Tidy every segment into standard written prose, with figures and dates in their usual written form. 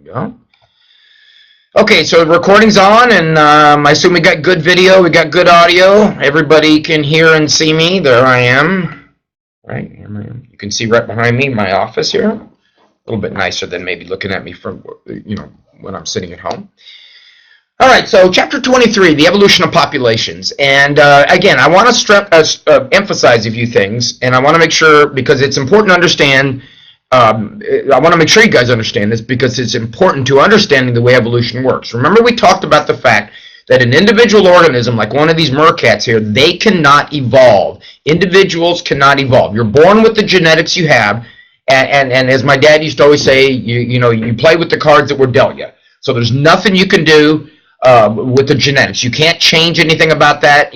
go. Okay, so the recording's on, and I assume we got good video, we got good audio. Everybody can hear and see me. There I am. Right, here I am. You can see right behind me my office here. A little bit nicer than maybe looking at me from, when I'm sitting at home. All right, so chapter 23, the evolution of populations. And again, I want to emphasize a few things, and I want to make sure, because it's important to understand, I want to make sure you guys understand this, because it's important to understanding the way evolution works. Remember, we talked about the fact that an individual organism, like one of these meerkats here, they cannot evolve. Individuals cannot evolve. You're born with the genetics you have, and as my dad used to always say, you play with the cards that were dealt you. So there's nothing you can do with the genetics. You can't change anything about that.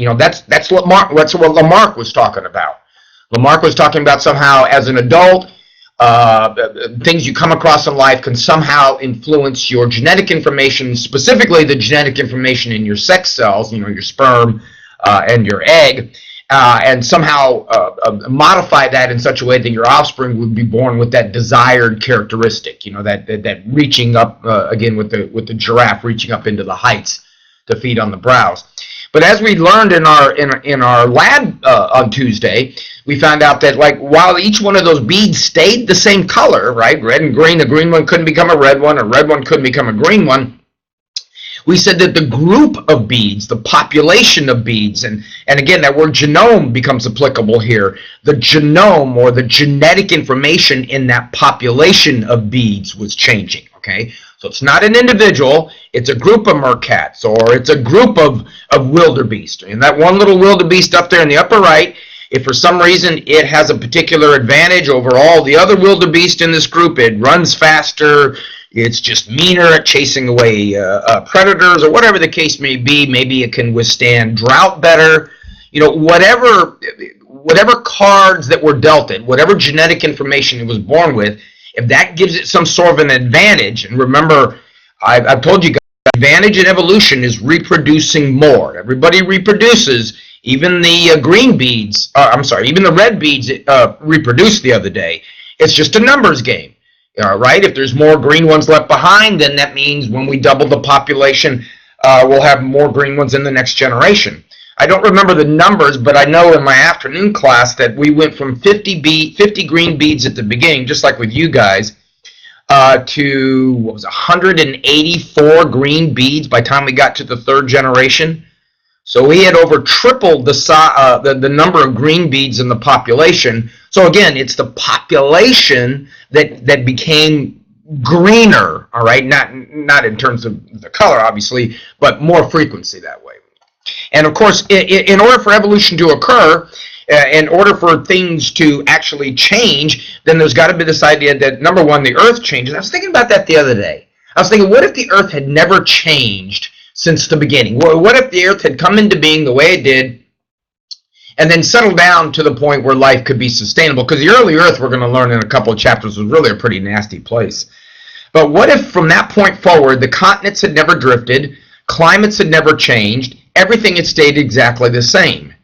That's what Lamarck was talking about. Lamarck was talking about somehow as an adult, things you come across in life can somehow influence your genetic information, specifically the genetic information in your sex cells, your sperm and your egg, and somehow modify that in such a way that your offspring would be born with that desired characteristic, that reaching up, again with the giraffe reaching up into the heights to feed on the browse. But as we learned in our lab on Tuesday, we found out that while each one of those beads stayed the same color, right, red and green, a green one couldn't become a red one couldn't become a green one. We said that the group of beads, the population of beads, and again, that word genome becomes applicable here. The genome, or the genetic information in that population of beads, was changing, okay? So it's not an individual, it's a group of meerkats, or it's a group of wildebeest. And that one little wildebeest up there in the upper right, if for some reason it has a particular advantage over all the other wildebeest in this group, it runs faster, it's just meaner at chasing away predators, or whatever the case may be. Maybe it can withstand drought better. Whatever cards that were dealt it, whatever genetic information it was born with, if that gives it some sort of an advantage, and remember, I've told you guys, advantage in evolution is reproducing more. Everybody reproduces. Even the green beads, even the red beads reproduced the other day. It's just a numbers game. Right? If there's more green ones left behind, then that means when we double the population, we'll have more green ones in the next generation. I don't remember the numbers, but I know in my afternoon class that we went from 50 green beads at the beginning, just like with you guys, to 184 green beads by the time we got to the third generation. So we had over tripled the number of green beads in the population. So again, it's the population that became greener, all right? Not in terms of the color, obviously, but more frequency that way. And of course, in order for evolution to occur, in order for things to actually change, then there's got to be this idea that, number one, the Earth changes. I was thinking about that the other day. I was thinking, what if the Earth had never changed since the beginning? What if the Earth had come into being the way it did and then settled down to the point where life could be sustainable? Because the early Earth, we're going to learn in a couple of chapters, was really a pretty nasty place. But what if from that point forward, the continents had never drifted, climates had never changed, everything had stayed exactly the same?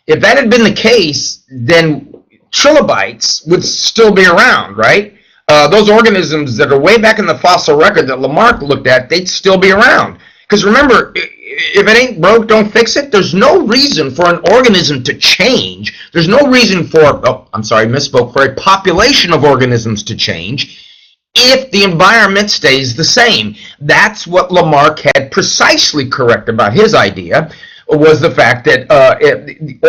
If that had been the case, then trilobites would still be around, right? Those organisms that are way back in the fossil record that Lamarck looked at, they'd still be around. Because remember, if it ain't broke, don't fix it. There's no reason for an organism to change. There's no reason for, for a population of organisms to change if the environment stays the same. That's what Lamarck had precisely correct about his idea, was the fact that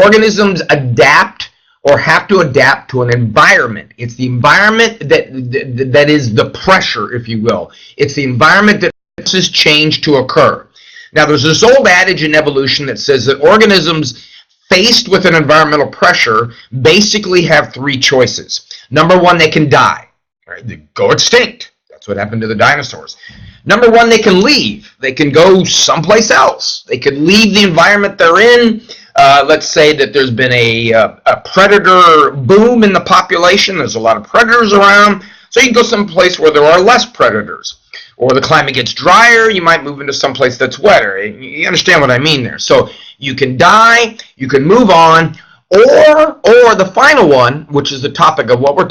organisms adapt or have to adapt to an environment. It's the environment that is the pressure, if you will. It's the environment that causes change to occur. Now, there's this old adage in evolution that says that organisms faced with an environmental pressure basically have three choices. Number one, they can die. Right? They go extinct. That's what happened to the dinosaurs. Number one, they can leave. They can go someplace else. They could leave the environment they're in. Let's say that there's been a predator boom in the population. There's a lot of predators around. So you can go someplace where there are less predators. Or the climate gets drier, you might move into someplace that's wetter. You understand what I mean there. So you can die, you can move on, or the final one, which is the topic of what we're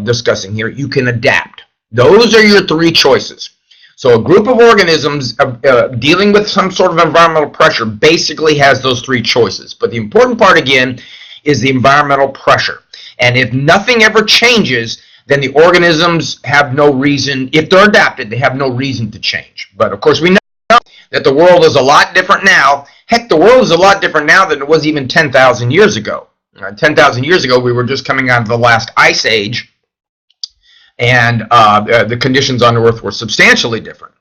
discussing here, you can adapt. Those are your three choices. So a group of organisms dealing with some sort of environmental pressure basically has those three choices. But the important part, again, is the environmental pressure. And if nothing ever changes, then the organisms have no reason, if they're adapted, they have no reason to change. But of course, we know that the world is a lot different now. Heck, the world is a lot different now than it was even 10,000 years ago. 10,000 years ago, we were just coming out of the last ice age, and the conditions on Earth were substantially different.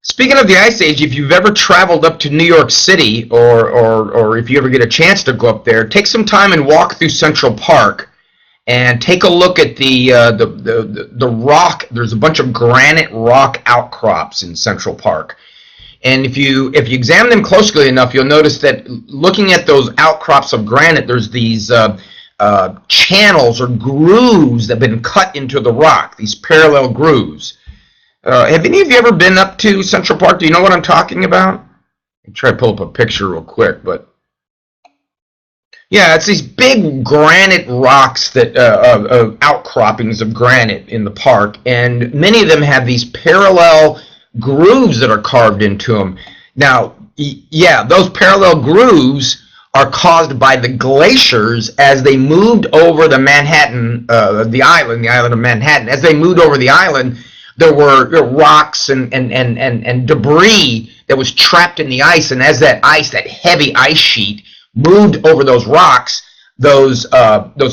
Speaking of the Ice Age, if you've ever traveled up to New York City, or if you ever get a chance to go up there, take some time and walk through Central Park and take a look at the rock. There's a bunch of granite rock outcrops in Central Park. And if you examine them closely enough, you'll notice that looking at those outcrops of granite, there's these channels or grooves that have been cut into the rock, these parallel grooves. Have any of you ever been up to Central Park? Do you know what I'm talking about? I'll try to pull up a picture real quick, but yeah, it's these big granite rocks that outcroppings of granite in the park, and many of them have these parallel grooves that are carved into them. Now, yeah, those parallel grooves are caused by the glaciers as they moved over the Manhattan, the island of Manhattan. As they moved over the island, there were rocks and debris that was trapped in the ice, and as that heavy ice sheet moved over those rocks, those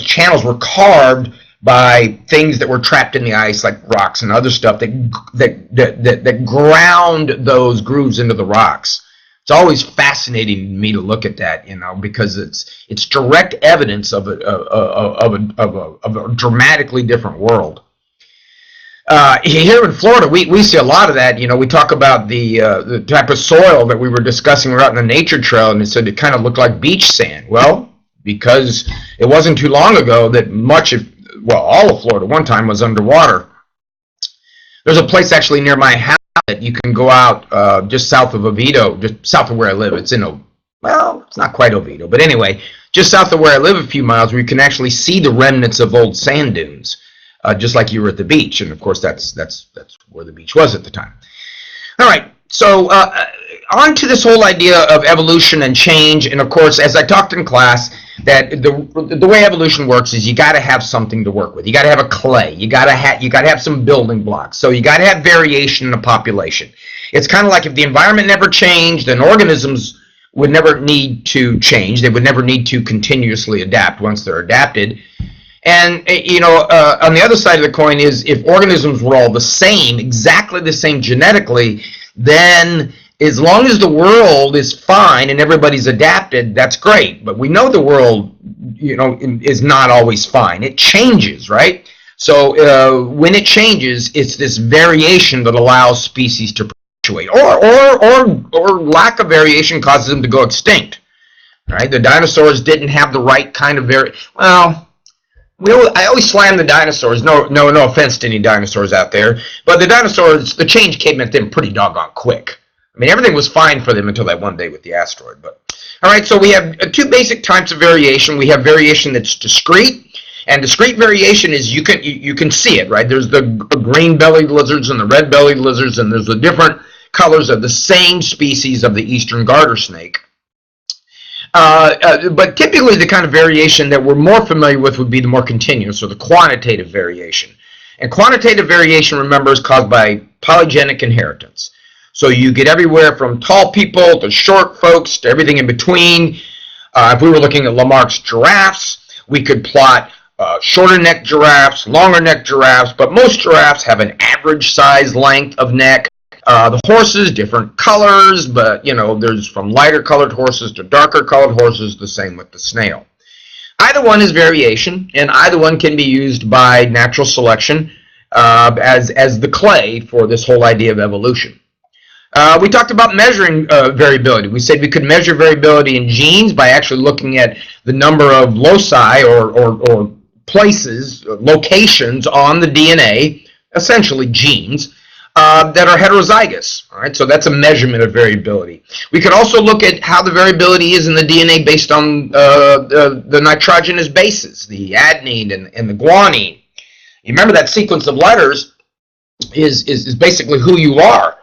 channels were carved by things that were trapped in the ice, like rocks and other stuff that ground those grooves into the rocks. It's always fascinating to me to look at that, because it's direct evidence of a dramatically different world. Here in Florida, we see a lot of that. We talk about the type of soil that we were discussing. We're out in the nature trail, and it said it kind of looked like beach sand. Well, because it wasn't too long ago that all of Florida one time was underwater. There's a place actually near my house that you can go out just south of Oviedo, just south of where I live. It's it's not quite Oviedo, but anyway, just south of where I live a few miles, where you can actually see the remnants of old sand dunes, just like you were at the beach. And of course, that's where the beach was at the time. All right, so on to this whole idea of evolution and change. And of course, as I talked in class, that the way evolution works is you got to have something to work with. You got to have a clay. You got to have some building blocks. So you got to have variation in the population. It's kind of like if the environment never changed, then organisms would never need to change. They would never need to continuously adapt once they're adapted. And on the other side of the coin is if organisms were all the same, exactly the same genetically, then as long as the world is fine and everybody's adapted, that's great. But we know the world, is not always fine. It changes, right? So when it changes, it's this variation that allows species to perpetuate, or lack of variation causes them to go extinct. Right? The dinosaurs didn't have the right kind of I always slam the dinosaurs. No offense to any dinosaurs out there, but the dinosaurs, the change came at them pretty doggone quick. I mean, everything was fine for them until that one day with the asteroid. But all right, so we have two basic types of variation. We have variation that's discrete, and discrete variation is you can see it, right? There's the green-bellied lizards and the red-bellied lizards, and there's the different colors of the same species of the eastern garter snake. But typically, the kind of variation that we're more familiar with would be the more continuous, or the quantitative variation. And quantitative variation, remember, is caused by polygenic inheritance. So you get everywhere from tall people to short folks to everything in between. If we were looking at Lamarck's giraffes, we could plot shorter neck giraffes, longer neck giraffes, but most giraffes have an average size length of neck. The horses, different colors, but there's from lighter colored horses to darker colored horses, the same with the snail. Either one is variation, and either one can be used by natural selection as the clay for this whole idea of evolution. We talked about measuring variability. We said we could measure variability in genes by actually looking at the number of loci or places, locations on the DNA, essentially genes, that are heterozygous. All right, so that's a measurement of variability. We could also look at how the variability is in the DNA based on the nitrogenous bases, the adenine and the guanine. You remember that sequence of letters? is basically who you are.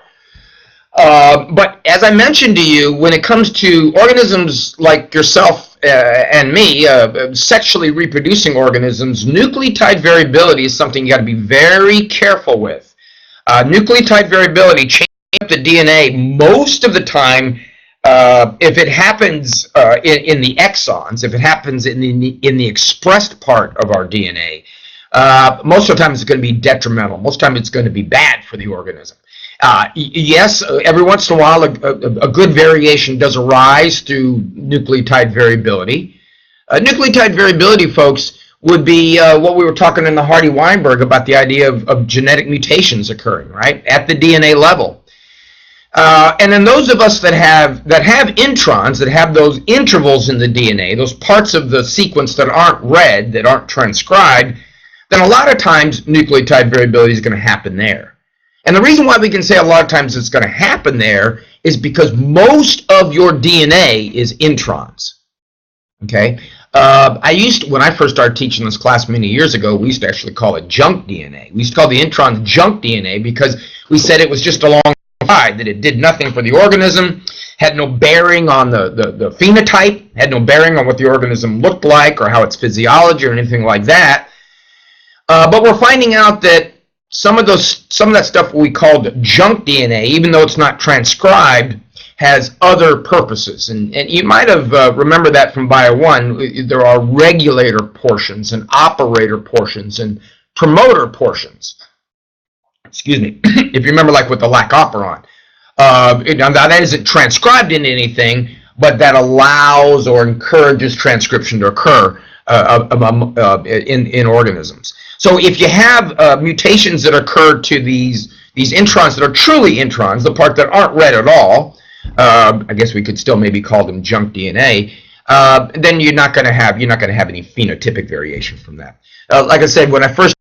But as I mentioned to you, when it comes to organisms like yourself and me, sexually reproducing organisms, nucleotide variability is something you got to be very careful with. Nucleotide variability changes up the DNA most of the time. If it happens in the exons, if it happens in the expressed part of our DNA, most of the time it's going to be detrimental. Most of the time it's going to be bad for the organism. Yes, every once in a while a good variation does arise through nucleotide variability. Nucleotide variability, folks, would be what we were talking in the Hardy-Weinberg about, the idea of genetic mutations occurring, right, at the DNA level. And then those of us that have introns, that have those intervals in the DNA, those parts of the sequence that aren't read, that aren't transcribed, then a lot of times nucleotide variability is going to happen there. And the reason why we can say a lot of times it's going to happen there is because most of your DNA is introns. Okay? When I first started teaching this class many years ago, we used to actually call it junk DNA. We used to call the introns junk DNA because we said it was just along the side, that it did nothing for the organism, had no bearing on the phenotype, had no bearing on what the organism looked like or how its physiology or anything like that. But we're finding out that some of that stuff we called junk DNA, even though it's not transcribed, has other purposes. And you might have remembered that from Bio 1. There are regulator portions and operator portions and promoter portions. Excuse me. If you remember, like with the lac operon. Now that isn't transcribed in anything, but that allows or encourages transcription to occur in organisms. So if you have mutations that occur to these introns that are truly introns, the part that aren't read at all, I guess we could still maybe call them junk DNA, then you're not going to have any phenotypic variation from that. Like I said, when I first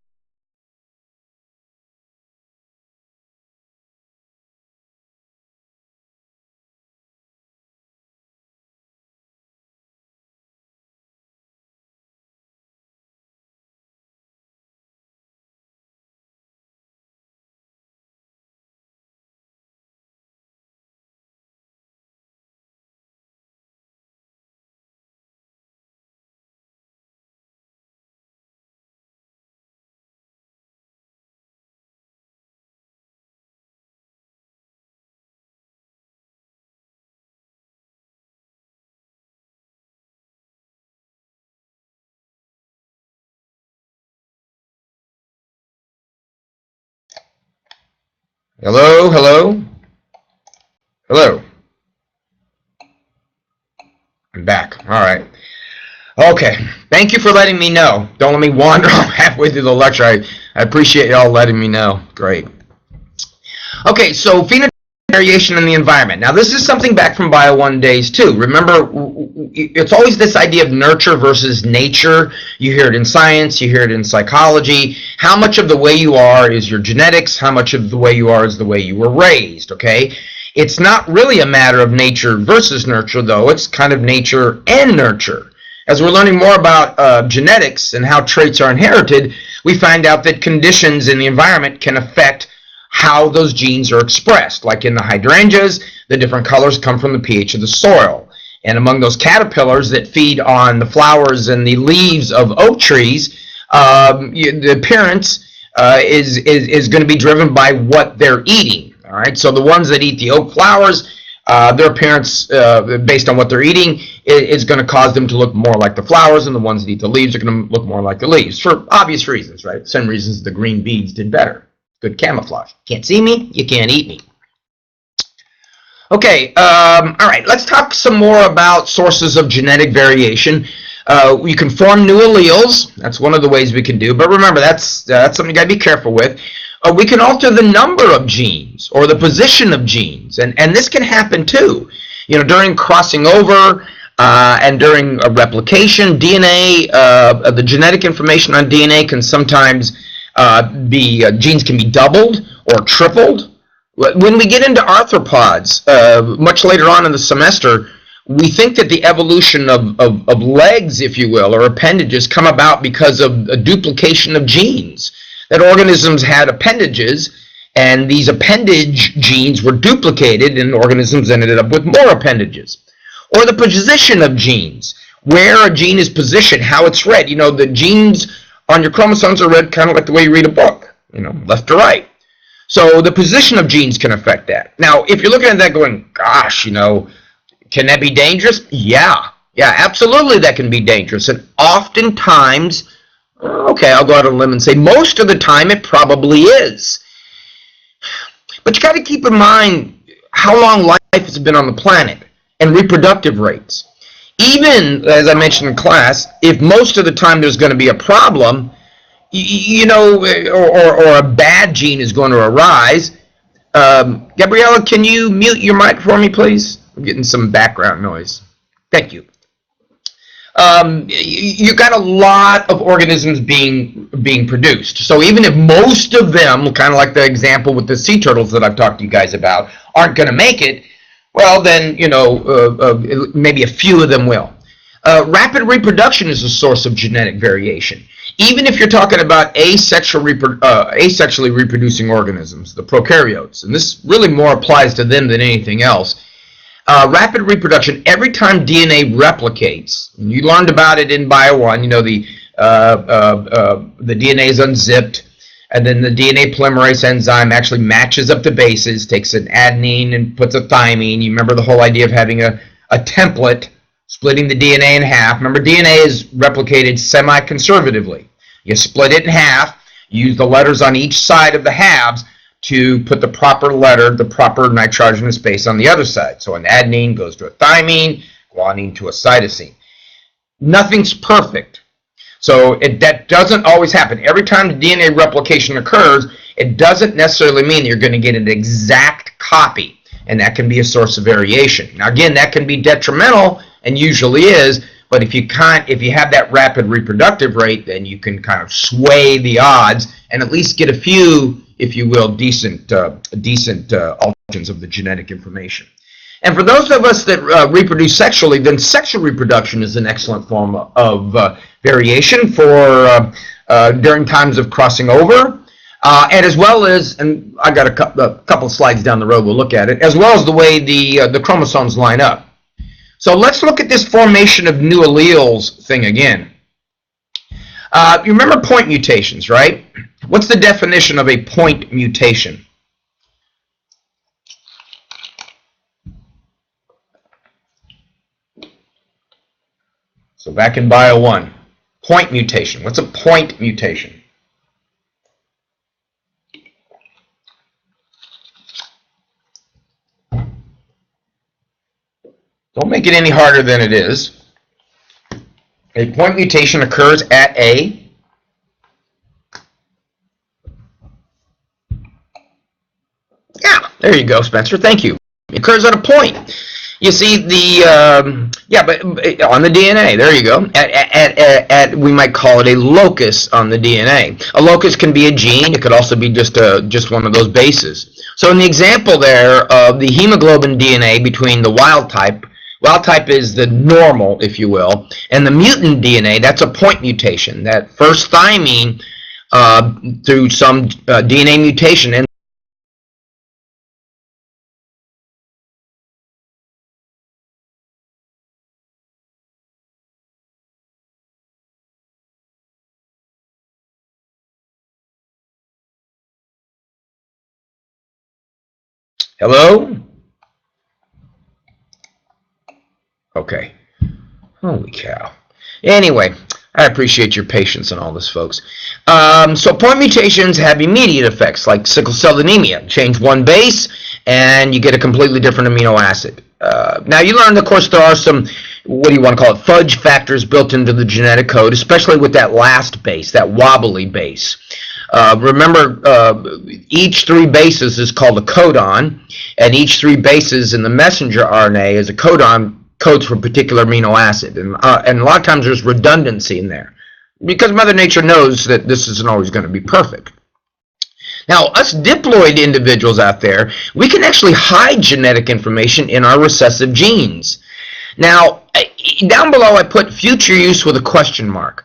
Hello. I'm back. All right. Okay. Thank you for letting me know. Don't let me wander off halfway through the lecture. I appreciate y'all letting me know. Great. Okay, so phenotypic variation in the environment. Now, this is something back from Bio 1 days, too. Remember, it's always this idea of nurture versus nature. You hear it in science. You hear it in psychology. How much of the way you are is your genetics? How much of the way you are is the way you were raised, okay? It's not really a matter of nature versus nurture, though. It's kind of nature and nurture. As we're learning more about genetics and how traits are inherited, we find out that conditions in the environment can affect how those genes are expressed. Like in the hydrangeas, the different colors come from the pH of the soil. And among those caterpillars that feed on the flowers and the leaves of oak trees, the appearance is going to be driven by what they're eating. All right, so the ones that eat the oak flowers, their appearance, based on what they're eating, is going to cause them to look more like the flowers, and the ones that eat the leaves are going to look more like the leaves, for obvious reasons, right? Same reasons the green beans did better. Good camouflage. Can't see me, you can't eat me. Okay, all right, let's talk some more about sources of genetic variation. We can form new alleles. That's one of the ways we can do, but remember, that's something you got to be careful with. We can alter the number of genes or the position of genes, and this can happen too. You know, during crossing over and during a replication, DNA, the genetic information on DNA can sometimes genes can be doubled or tripled. When we get into arthropods, much later on in the semester, we think that the evolution of legs, if you will, or appendages come about because of a duplication of genes. That organisms had appendages and these appendage genes were duplicated and organisms ended up with more appendages. Or the position of genes, where a gene is positioned, how it's read. You know, the genes on your chromosomes are read kind of like the way you read a book, you know, left to right. So the position of genes can affect that. Now, if you're looking at that going, gosh, you know, can that be dangerous? Yeah, absolutely that can be dangerous. And oftentimes, okay, I'll go out on a limb and say most of the time it probably is. But you got to keep in mind how long life has been on the planet and reproductive rates. Even, as I mentioned in class, if most of the time there's going to be a problem, you know, or a bad gene is going to arise. Gabriella, can you mute your mic for me, please? I'm getting some background noise. Thank you. You got a lot of organisms being produced. So even if most of them, kind of like the example with the sea turtles that I've talked to you guys about, aren't going to make it, well then, you know, maybe a few of them will. Rapid reproduction is a source of genetic variation. Even if you're talking about asexually reproducing organisms, the prokaryotes, and this really more applies to them than anything else. Rapid reproduction, every time DNA replicates, and you learned about it in Bio 1, you know, the DNA is unzipped, and then the DNA polymerase enzyme actually matches up the bases, takes an adenine and puts a thymine. You remember the whole idea of having a template, splitting the DNA in half. Remember, DNA is replicated semi-conservatively. You split it in half, use the letters on each side of the halves to put the proper letter, the proper nitrogenous base on the other side. So an adenine goes to a thymine, guanine to a cytosine. Nothing's perfect. So that doesn't always happen. Every time the DNA replication occurs, it doesn't necessarily mean you're going to get an exact copy, and that can be a source of variation. Now again, that can be detrimental, and usually is, but if you have that rapid reproductive rate, then you can kind of sway the odds and at least get a few, if you will, decent alterations of the genetic information. And for those of us that reproduce sexually, then sexual reproduction is an excellent form of variation for during times of crossing over, and as well as, and I got a couple slides down the road, we'll look at it, as well as the way the chromosomes line up. So let's look at this formation of new alleles thing again. You remember point mutations, right? What's the definition of a point mutation? So back in Bio 1, point mutation. What's a point mutation? Don't make it any harder than it is. A point mutation occurs at a there you go, Spencer. Thank you. It occurs at a point. You see but on the DNA. There you go. At we might call it a locus on the DNA. A locus can be a gene. It could also be just one of those bases. So in the example there of the hemoglobin DNA between the wild type is the normal, if you will, and the mutant DNA, that's a point mutation. That first thymine through some DNA mutation and hello? Okay. Holy cow. Anyway, I appreciate your patience and all this, folks. So point mutations have immediate effects, like sickle cell anemia. Change one base, and you get a completely different amino acid. Now, you learned, of course, there are some, what do you want to call it, fudge factors built into the genetic code, especially with that last base, that wobbly base. Remember, each 3 bases is called a codon, and each 3 bases in the messenger RNA is a codon, codes for a particular amino acid. And a lot of times there's redundancy in there, because Mother Nature knows that this isn't always going to be perfect. Now, us diploid individuals out there, we can actually hide genetic information in our recessive genes. Now, down below I put future use with a question mark.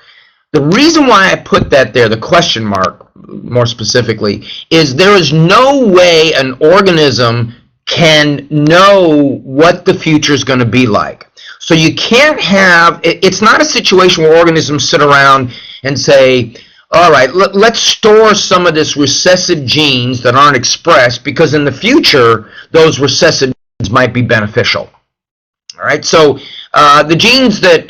The reason why I put that there, the question mark more specifically, is there is no way an organism can know what the future is going to be like. So you can't have, it's not a situation where organisms sit around and say, all right, let's store some of this recessive genes that aren't expressed because in the future those recessive genes might be beneficial. All right, so the genes that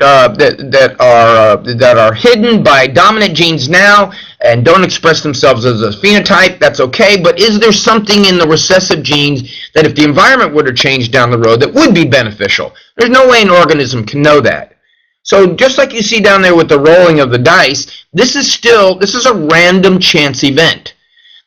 are hidden by dominant genes now and don't express themselves as a phenotype, that's okay. But is there something in the recessive genes that, if the environment were to change down the road, that would be beneficial? There's no way an organism can know that. So just like you see down there with the rolling of the dice, this is a random chance event.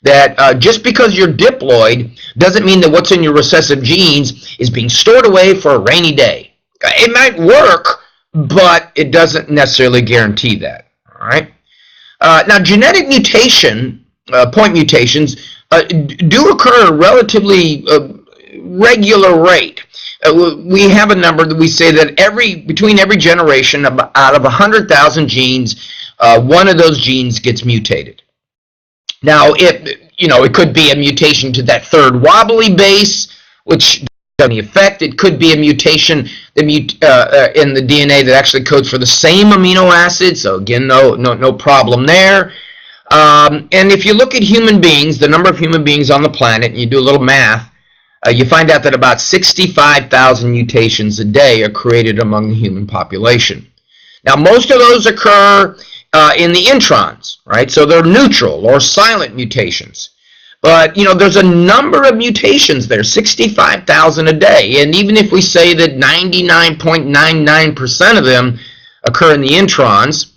That just because you're diploid doesn't mean that what's in your recessive genes is being stored away for a rainy day. It might work, but it doesn't necessarily guarantee that. All right. Now, genetic mutation, point mutations, do occur at a relatively regular rate. We have a number that we say that between every generation, out of 100,000 genes, one of those genes gets mutated. Now, it could be a mutation to that third wobbly base, which doesn't have any effect. It could be a mutation in the DNA that actually codes for the same amino acid. So again, no problem there. And if you look at human beings, the number of human beings on the planet, and you do a little math, you find out that about 65,000 mutations a day are created among the human population. Now, most of those occur in the introns, right? So they're neutral or silent mutations. But, there's a number of mutations there, 65,000 a day. And even if we say that 99.99% of them occur in the introns,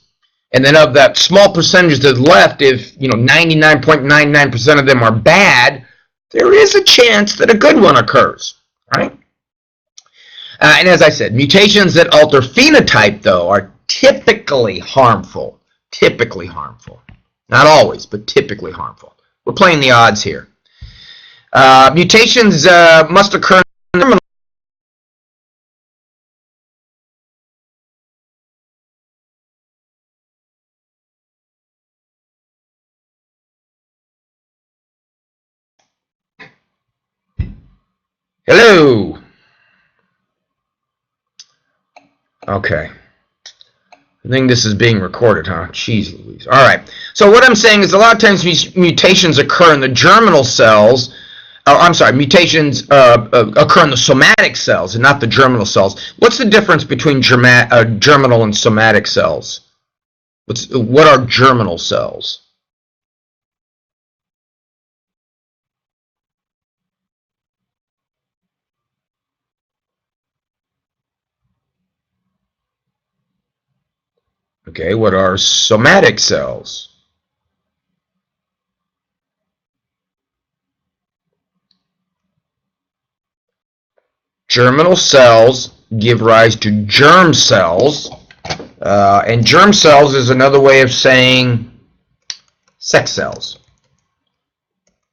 and then of that small percentage that's left, if 99.99% of them are bad, there is a chance that a good one occurs, right? And as I said, mutations that alter phenotype, though, are typically harmful. Typically harmful. Not always, but typically harmful. We're playing the odds here. Mutations must occur in the Hello. Okay. I think this is being recorded, huh? Jeez Louise. All right. So what I'm saying is a lot of times mutations occur in the germinal cells. Mutations occur in the somatic cells and not the germinal cells. What's the difference between germinal and somatic cells? What are germinal cells? Okay, what are somatic cells? Germinal cells give rise to germ cells, and germ cells is another way of saying sex cells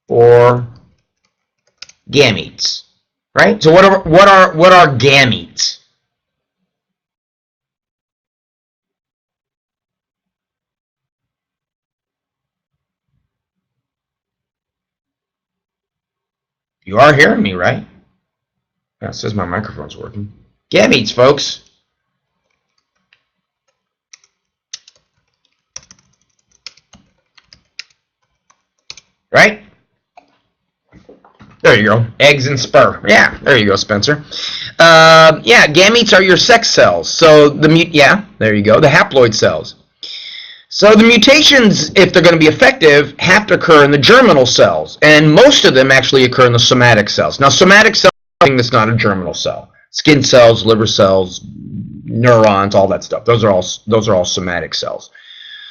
or gametes, right? So what are gametes? You are hearing me, right? Yeah, it says my microphone's working. Gametes, folks. Right? There you go. Eggs and sperm. Yeah, there you go, Spencer. Yeah, gametes are your sex cells. So there you go. The haploid cells. So the mutations, if they're going to be effective, have to occur in the germinal cells, and most of them actually occur in the somatic cells. Now, somatic cells are something that's not a germinal cell. Skin cells, liver cells, neurons, all that stuff. Those are all somatic cells.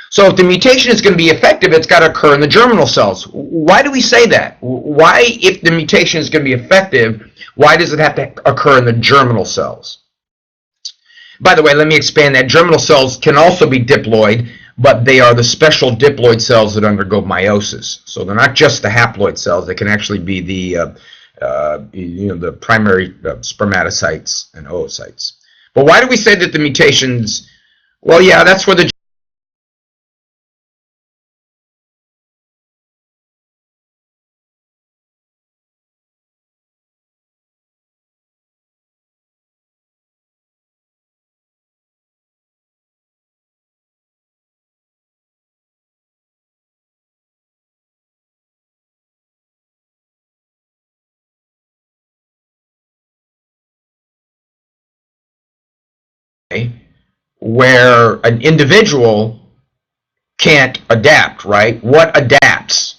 So if the mutation is going to be effective, it's got to occur in the germinal cells. Why do we say that? Why, if the mutation is going to be effective, why does it have to occur in the germinal cells? By the way, let me expand that. Germinal cells can also be diploid, but they are the special diploid cells that undergo meiosis. So they're not just the haploid cells. They can actually be the primary spermatocytes and oocytes. But why do we say that the mutations? Well, yeah, that's where the where an individual can't adapt, right? What adapts?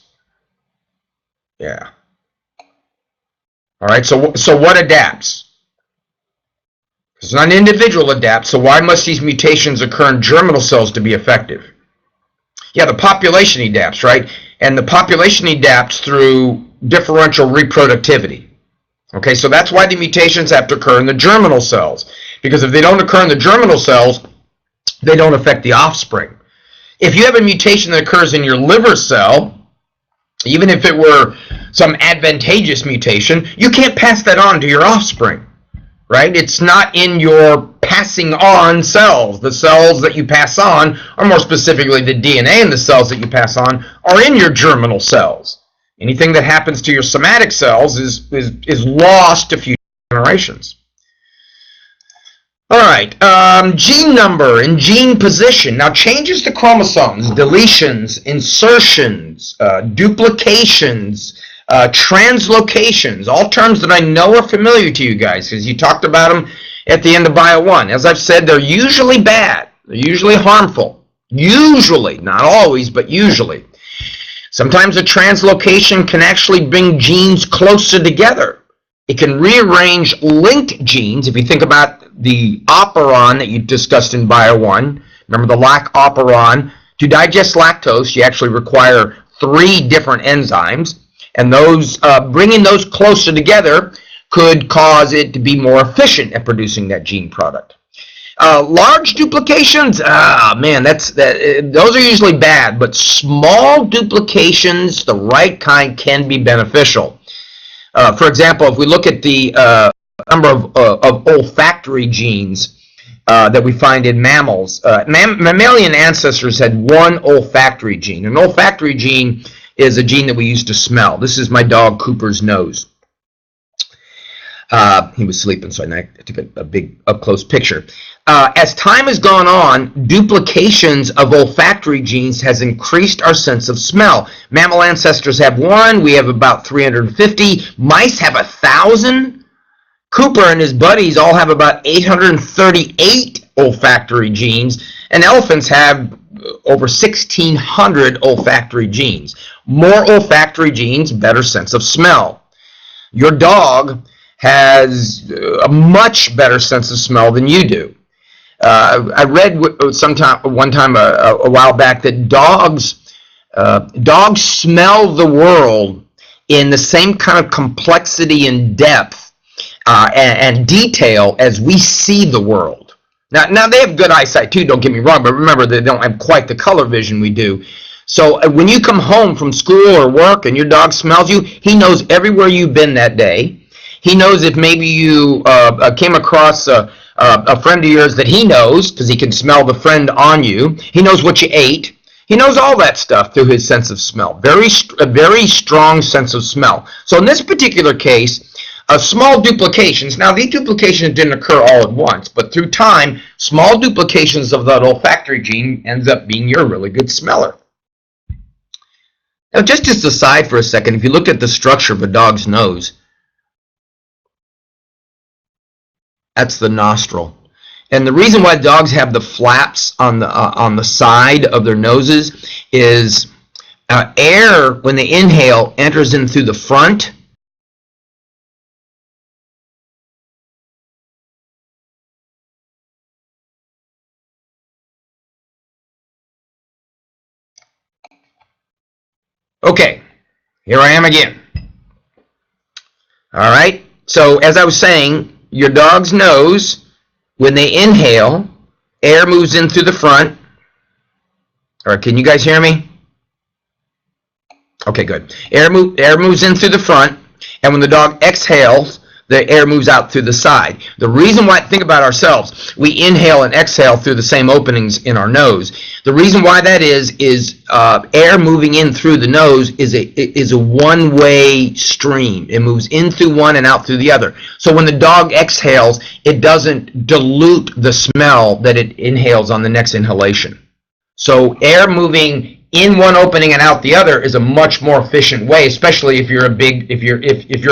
Yeah. All right, so what adapts? It's not an individual adapts, so why must these mutations occur in germinal cells to be effective? Yeah, the population adapts, right? And the population adapts through differential reproductivity. Okay, so that's why the mutations have to occur in the germinal cells. Because if they don't occur in the germinal cells, they don't affect the offspring. If you have a mutation that occurs in your liver cell, even if it were some advantageous mutation, you can't pass that on to your offspring, right? It's not in your passing on cells. The cells that you pass on, or more specifically the DNA in the cells that you pass on, are in your germinal cells. Anything that happens to your somatic cells is lost to future generations. All right, gene number and gene position. Now, changes to chromosomes, deletions, insertions, duplications, translocations, all terms that I know are familiar to you guys because you talked about them at the end of Bio 1. As I've said, they're usually bad. They're usually harmful. Usually, not always, but usually. Sometimes a translocation can actually bring genes closer together. It can rearrange linked genes. If you think about the operon that you discussed in Bio 1, remember the lac operon, to digest lactose, you actually require 3 different enzymes, and those bringing those closer together could cause it to be more efficient at producing that gene product. Large duplications, man, those are usually bad, but small duplications, the right kind, can be beneficial. For example, if we look at the number of olfactory genes that we find in mammals, mammalian ancestors had 1 olfactory gene. An olfactory gene is a gene that we use to smell. This is my dog Cooper's nose. He was sleeping, so I took a big up-close picture. As time has gone on, duplications of olfactory genes has increased our sense of smell. Mammal ancestors have 1. We have about 350. Mice have 1,000. Cooper and his buddies all have about 838 olfactory genes, and elephants have over 1,600 olfactory genes. More olfactory genes, better sense of smell. Your dog has a much better sense of smell than you do. I read one time a while back that dogs smell the world in the same kind of complexity and depth and detail as we see the world. Now they have good eyesight too, don't get me wrong, but remember they don't have quite the color vision we do. So when you come home from school or work and your dog smells you, he knows everywhere you've been that day. He knows if maybe you came across a friend of yours that he knows because he can smell the friend on you. He knows what you ate. He knows all that stuff through his sense of smell. A very strong sense of smell. So in this particular case, small duplications. Now these duplications didn't occur all at once, but through time, small duplications of that olfactory gene ends up being your really good smeller. Now just aside for a second, if you look at the structure of a dog's nose, that's the nostril. And the reason why dogs have the flaps on the side of their noses is air, when they inhale, enters in through the front. Okay, here I am again. All right, so as I was saying, your dog's nose, when they inhale, air moves in through the front. All right, can you guys hear me? Okay, good. Air moves in through the front, and when the dog exhales, the air moves out through the side. The reason why, think about ourselves, we inhale and exhale through the same openings in our nose. The reason why that is air moving in through the nose is a one-way stream. It moves in through one and out through the other. So when the dog exhales, it doesn't dilute the smell that it inhales on the next inhalation. So air moving in one opening and out the other is a much more efficient way, especially if you're a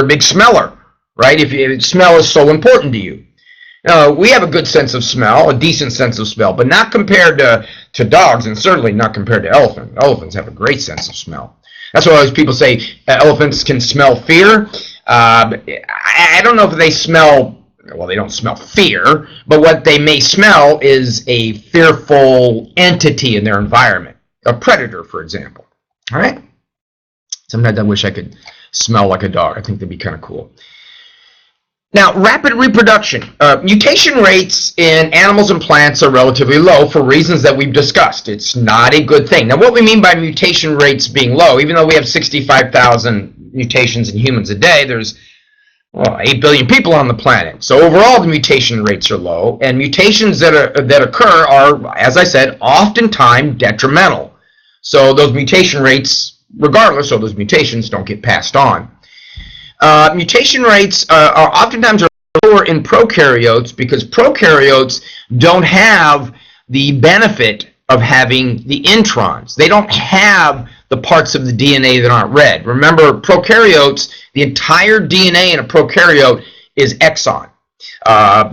big smeller. Right? If smell is so important to you. We have a good sense of smell, a decent sense of smell, but not compared to dogs, and certainly not compared to elephants. Elephants have a great sense of smell. That's why always people say elephants can smell fear. I don't know if they smell, well, they don't smell fear, but what they may smell is a fearful entity in their environment, a predator, for example. All right? Sometimes I wish I could smell like a dog. I think that'd be kind of cool. Now, rapid reproduction. Mutation rates in animals and plants are relatively low for reasons that we've discussed. It's not a good thing. Now, what we mean by mutation rates being low, even though we have 65,000 mutations in humans a day, there's 8 billion people on the planet. So overall, the mutation rates are low, and mutations that occur are, as I said, oftentimes detrimental. So those mutation rates, regardless of those mutations, don't get passed on. Mutation rates are oftentimes lower in prokaryotes because prokaryotes don't have the benefit of having the introns. They don't have the parts of the DNA that aren't read. Remember, prokaryotes, the entire DNA in a prokaryote is exon.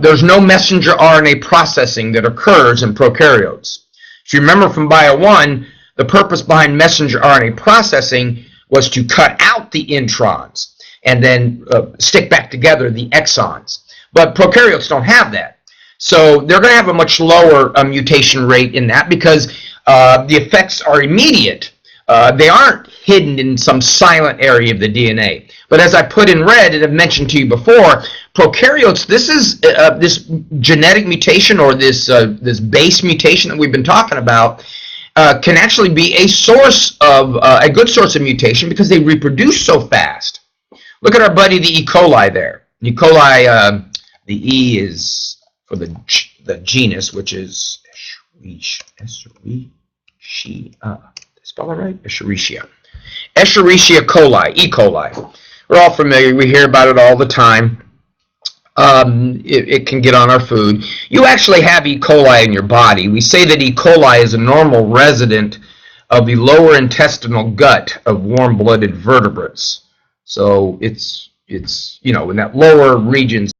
There's no messenger RNA processing that occurs in prokaryotes. If you remember from Bio 1, the purpose behind messenger RNA processing was to cut out the introns and then stick back together the exons. But prokaryotes don't have that. So they're going to have a much lower mutation rate in that because the effects are immediate. They aren't hidden in some silent area of the DNA. But as I put in red, and I've mentioned to you before, prokaryotes, this is this genetic mutation or this base mutation that we've been talking about can actually be a source of a good source of mutation because they reproduce so fast. Look at our buddy the E. coli there. E. coli, the E is for the genus, which is Escherichia. Spell it right? Escherichia. Escherichia coli, E. coli. We're all familiar. We hear about it all the time. It can get on our food. You actually have E. coli in your body. We say that E. coli is a normal resident of the lower intestinal gut of warm-blooded vertebrates. So it's you know, in that lower regions.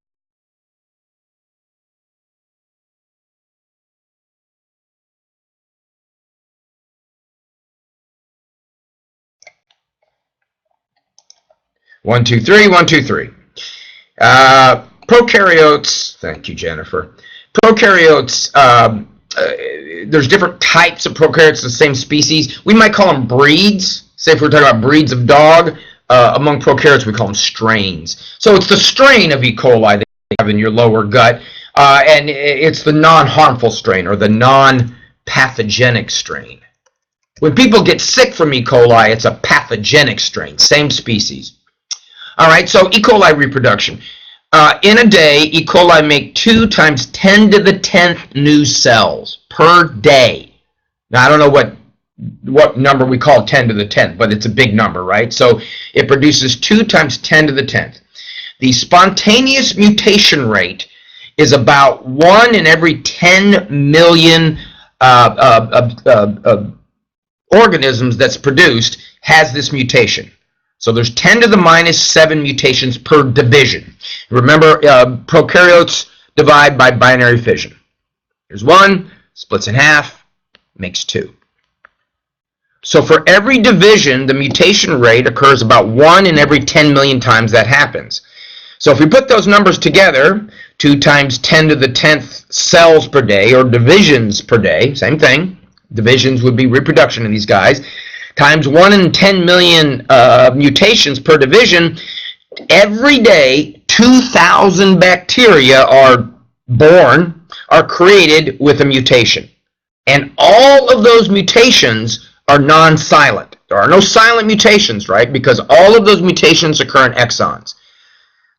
One, two, three, 1, 2, 3. Prokaryotes, thank you, Jennifer. Prokaryotes, there's different types of prokaryotes, the same species. We might call them breeds. Say if we're talking about breeds of dog, among prokaryotes we call them strains. So it's the strain of E. coli that you have in your lower gut, and it's the non-harmful strain or the non-pathogenic strain. When people get sick from E. coli, it's a pathogenic strain, same species. All right, so E. coli reproduction. In a day, E. coli make 2 times 10 to the 10th new cells per day. Now, I don't know what number we call 10 to the 10th, but it's a big number, right? So it produces 2 times 10 to the 10th. The spontaneous mutation rate is about 1 in every 10 million organisms that's produced has this mutation. So there's 10 to the minus 7 mutations per division. Remember, prokaryotes divide by binary fission. Here's 1, splits in half, makes 2. So for every division, the mutation rate occurs about 1 in every 10 million times that happens. So if we put those numbers together, 2 times 10 to the 10th cells per day, or divisions per day, same thing. Divisions would be reproduction of these guys, times 1 in 10 million mutations per division. Every day, 2,000 bacteria are born, are created with a mutation. And all of those mutations are non-silent. There are no silent mutations, right? Because all of those mutations occur in exons.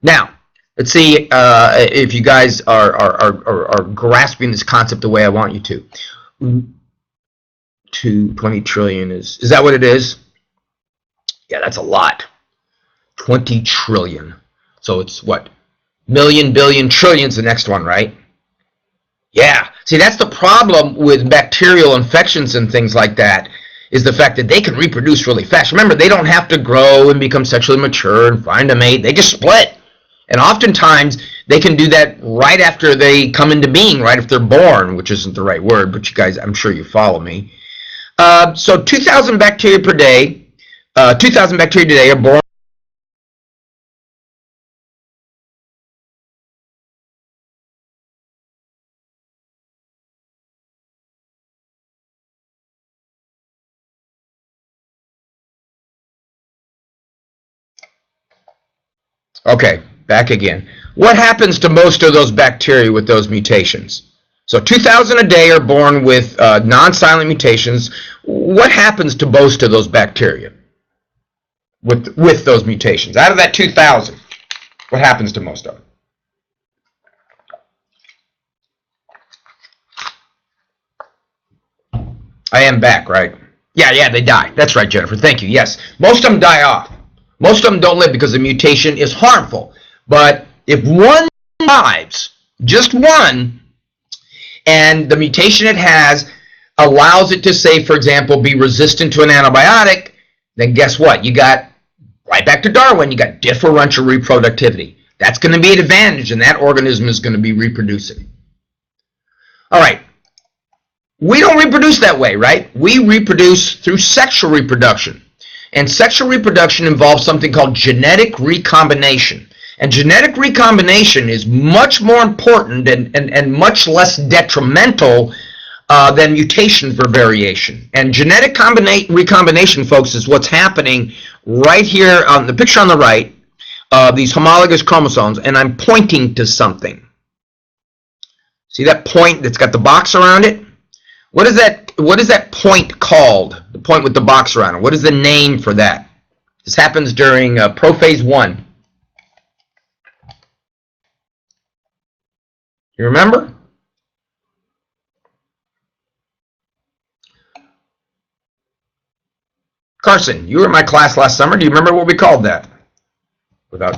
Now, let's see if you guys are grasping this concept the way I want you to. 20 trillion is that what it is? Yeah, that's a lot. 20 trillion. So it's what? Million, billion, trillions the next one, right? Yeah. See, that's the problem with bacterial infections and things like that, is the fact that they can reproduce really fast. Remember, they don't have to grow and become sexually mature and find a mate. They just split. And oftentimes, They can do that right after they come into being, right if they're born, which isn't the right word, but you guys, I'm sure you follow me. So 2,000 bacteria per day, 2,000 bacteria today are born. Okay, back again. What happens to most of those bacteria with those mutations? So 2,000 a day are born with non-silent mutations. What happens to most of those bacteria with those mutations? Out of that 2,000, what happens to most of them? I am back, right? Yeah, they die. That's right, Jennifer. Thank you. Yes, most of them die off. Most of them don't live because the mutation is harmful. But if one survives, just one, and the mutation it has allows it to, say, for example, be resistant to an antibiotic, then guess what? You got, right back to Darwin, you got differential reproductivity. That's going to be an advantage, and that organism is going to be reproducing. All right. We don't reproduce that way, right? We reproduce through sexual reproduction. And sexual reproduction involves something called genetic recombination. And genetic recombination is much more important and much less detrimental than mutation for variation. And genetic recombination, folks, is what's happening right here on the picture on the right, these homologous chromosomes, and I'm pointing to something. See that point that's got the box around it? What is that point called? The point with the box around it. What is the name for that? This happens during prophase 1. You remember? Carson, you were in my class last summer. Do you remember what we called that? Without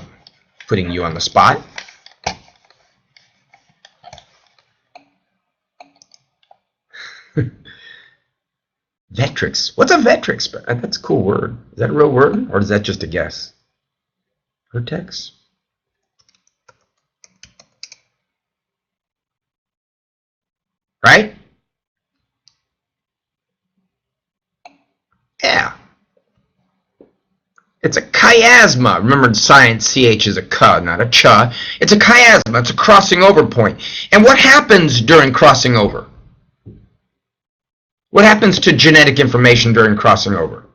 putting you on the spot. Vectrix. What's a Vectrix? That's a cool word. Is that a real word, or is that just a guess? Vertex? Right? Yeah. It's a chiasma. Remember in science, CH is a K, not a CH. It's a chiasma. It's a crossing over point. And what happens during crossing over? What happens to genetic information during crossing over?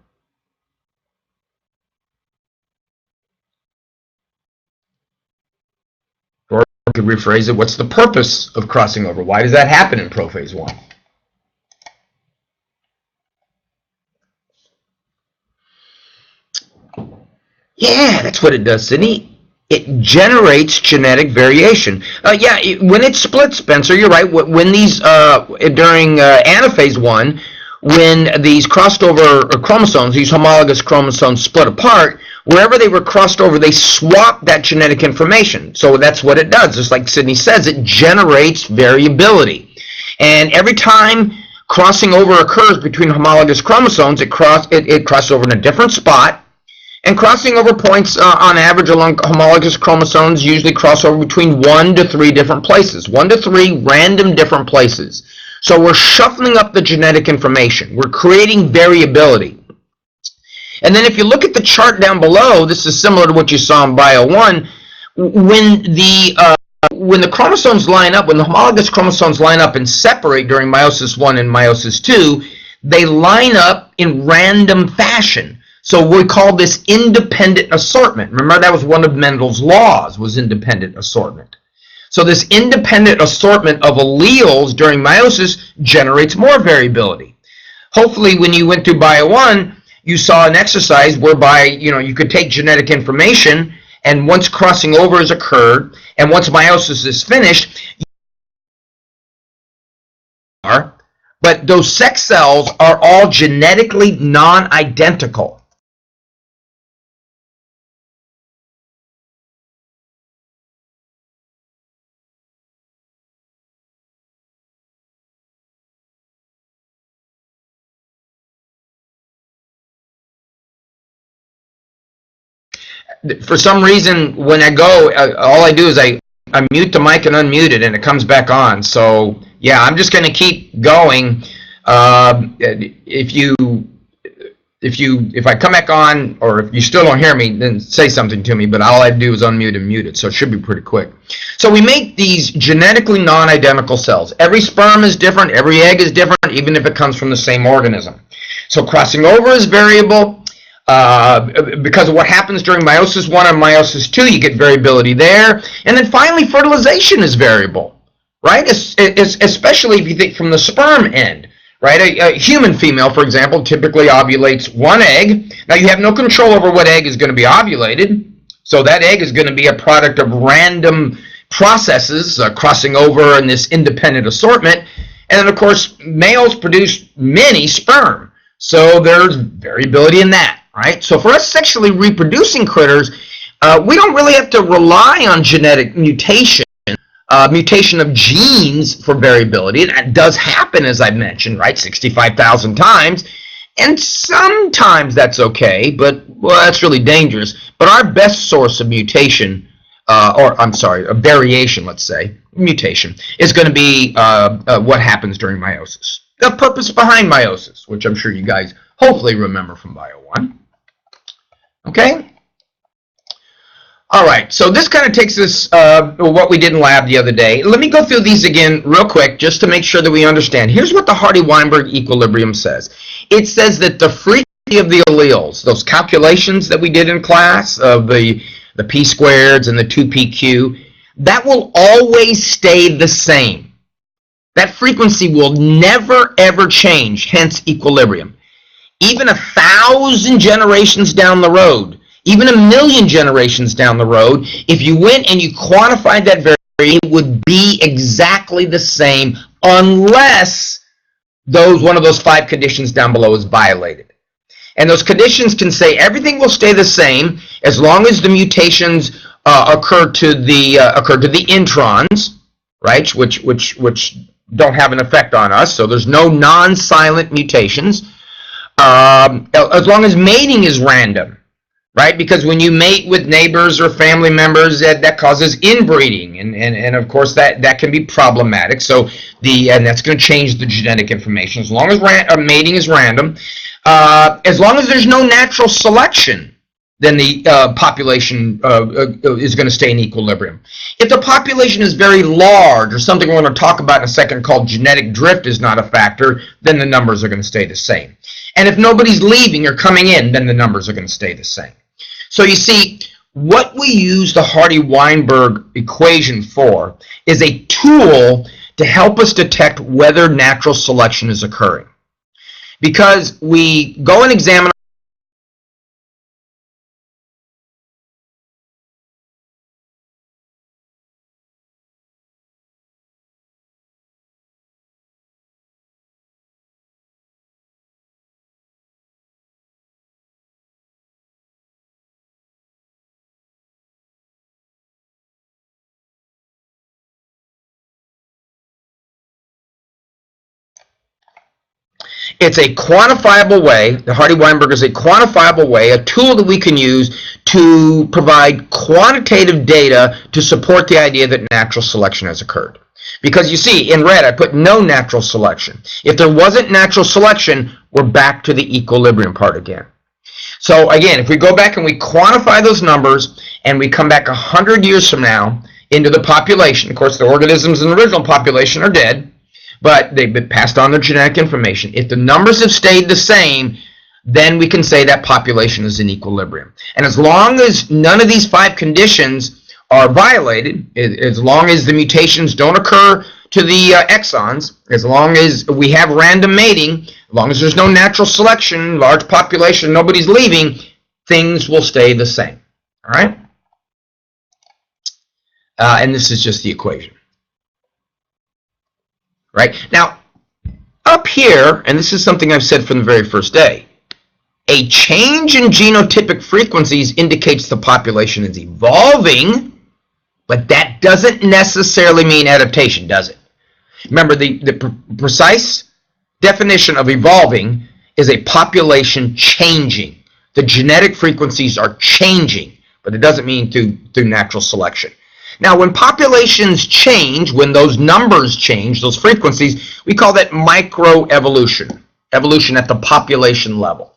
Or we could rephrase it, what's the purpose of crossing over? Why does that happen in prophase 1? Yeah, that's what it does, Sydney. It generates genetic variation. When it splits, Spencer, you're right. When these, during anaphase 1, when these crossed over chromosomes, these homologous chromosomes split apart, wherever they were crossed over, they swapped that genetic information. So that's what it does. Just like Sydney says, it generates variability. And every time crossing over occurs between homologous chromosomes, it crosses over in a different spot. And crossing over points on average along homologous chromosomes usually cross over between 1 to 3 different places. 1 to 3 random different places. So we're shuffling up the genetic information. We're creating variability. And then if you look at the chart down below, this is similar to what you saw in Bio 1. When the chromosomes line up, when the homologous chromosomes line up and separate during meiosis 1 and meiosis 2, they line up in random fashion. So we call this independent assortment. Remember, that was one of Mendel's laws, was independent assortment. So this independent assortment of alleles during meiosis generates more variability. Hopefully, when you went through Bio 1, you saw an exercise whereby you could take genetic information, and once crossing over has occurred, and once meiosis is finished, but those sex cells are all genetically non-identical. For some reason, when I go, all I do is I I mute the mic and unmute it, and it comes back on. So yeah, I'm just going to keep going. If I come back on, or if you still don't hear me, then say something to me, but all I do is unmute and mute it, so it should be pretty quick. So we make these genetically non-identical cells. Every sperm is different, every egg is different, even if it comes from the same organism. So crossing over is variable. Because of what happens during meiosis 1 and meiosis 2, you get variability there. And then finally, fertilization is variable, right? Especially if you think from the sperm end. Right, a human female, for example, typically ovulates one egg. Now, you have no control over what egg is going to be ovulated, so that egg is going to be a product of random processes, crossing over in this independent assortment. And then, of course, males produce many sperm, so there's variability in that, right? So for us sexually reproducing critters, we don't really have to rely on genetic mutation. Mutation of genes for variability. That does happen, as I mentioned, right, 65,000 times, and sometimes that's okay, but, well, that's really dangerous. But our best source of mutation, of variation, let's say, mutation, is going to be what happens during meiosis. The purpose behind meiosis, which I'm sure you guys hopefully remember from Bio 1. Okay? All right, so this kind of takes us what we did in lab the other day. Let me go through these again real quick just to make sure that we understand. Here's what the Hardy-Weinberg equilibrium says. It says that the frequency of the alleles, those calculations that we did in class of the p-squareds and the 2pq, that will always stay the same. That frequency will never, ever change, hence equilibrium. Even 1,000 generations down the road, even 1,000,000 generations down the road, if you went and you quantified that variation, it would be exactly the same unless one of those 5 conditions down below is violated. And those conditions can say everything will stay the same as long as the mutations occur to the introns, right? Which don't have an effect on us. So there's no non-silent mutations. As long as mating is random. Right, because when you mate with neighbors or family members, that causes inbreeding, and of course that can be problematic. So and that's going to change the genetic information. As long as mating is random, as long as there's no natural selection, then the population is going to stay in equilibrium. If the population is very large, or something we're going to talk about in a second called genetic drift is not a factor, then the numbers are going to stay the same. And if nobody's leaving or coming in, then the numbers are going to stay the same. So you see, what we use the Hardy-Weinberg equation for is a tool to help us detect whether natural selection is occurring. Because we go and examine it's a quantifiable way. The Hardy-Weinberg is a quantifiable way, a tool that we can use to provide quantitative data to support the idea that natural selection has occurred. Because you see, in red, I put no natural selection. If there wasn't natural selection, we're back to the equilibrium part again. So again, if we go back and we quantify those numbers, and we come back 100 years from now into the population, of course, the organisms in the original population are dead, but they've been passed on their genetic information. If the numbers have stayed the same, then we can say that population is in equilibrium. And as long as none of these 5 conditions are violated, as long as the mutations don't occur to the exons, as long as we have random mating, as long as there's no natural selection, large population, nobody's leaving, things will stay the same. All right? And this is just the equation. Right? Now, up here, and this is something I've said from the very first day, a change in genotypic frequencies indicates the population is evolving, but that doesn't necessarily mean adaptation, does it? Remember, the precise definition of evolving is a population changing. The genetic frequencies are changing, but it doesn't mean through natural selection. Now, when populations change, when those numbers change, those frequencies, we call that microevolution, evolution at the population level.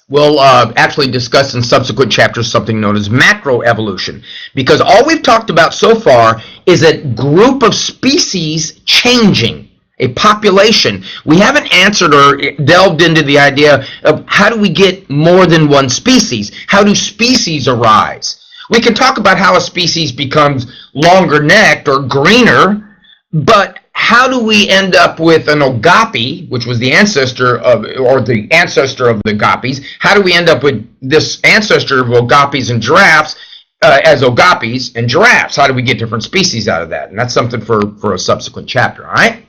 We'll actually discuss in subsequent chapters something known as macroevolution, because all we've talked about so far is a group of species changing, a population. We haven't answered or delved into the idea of how do we get more than one species? How do species arise? We can talk about how a species becomes longer-necked or greener, but how do we end up with an okapi, which was the ancestor of, or the ancestor of the okapis? How do we end up with this ancestor of okapis and giraffes as okapis and giraffes? How do we get different species out of that? And that's something for a subsequent chapter, all right?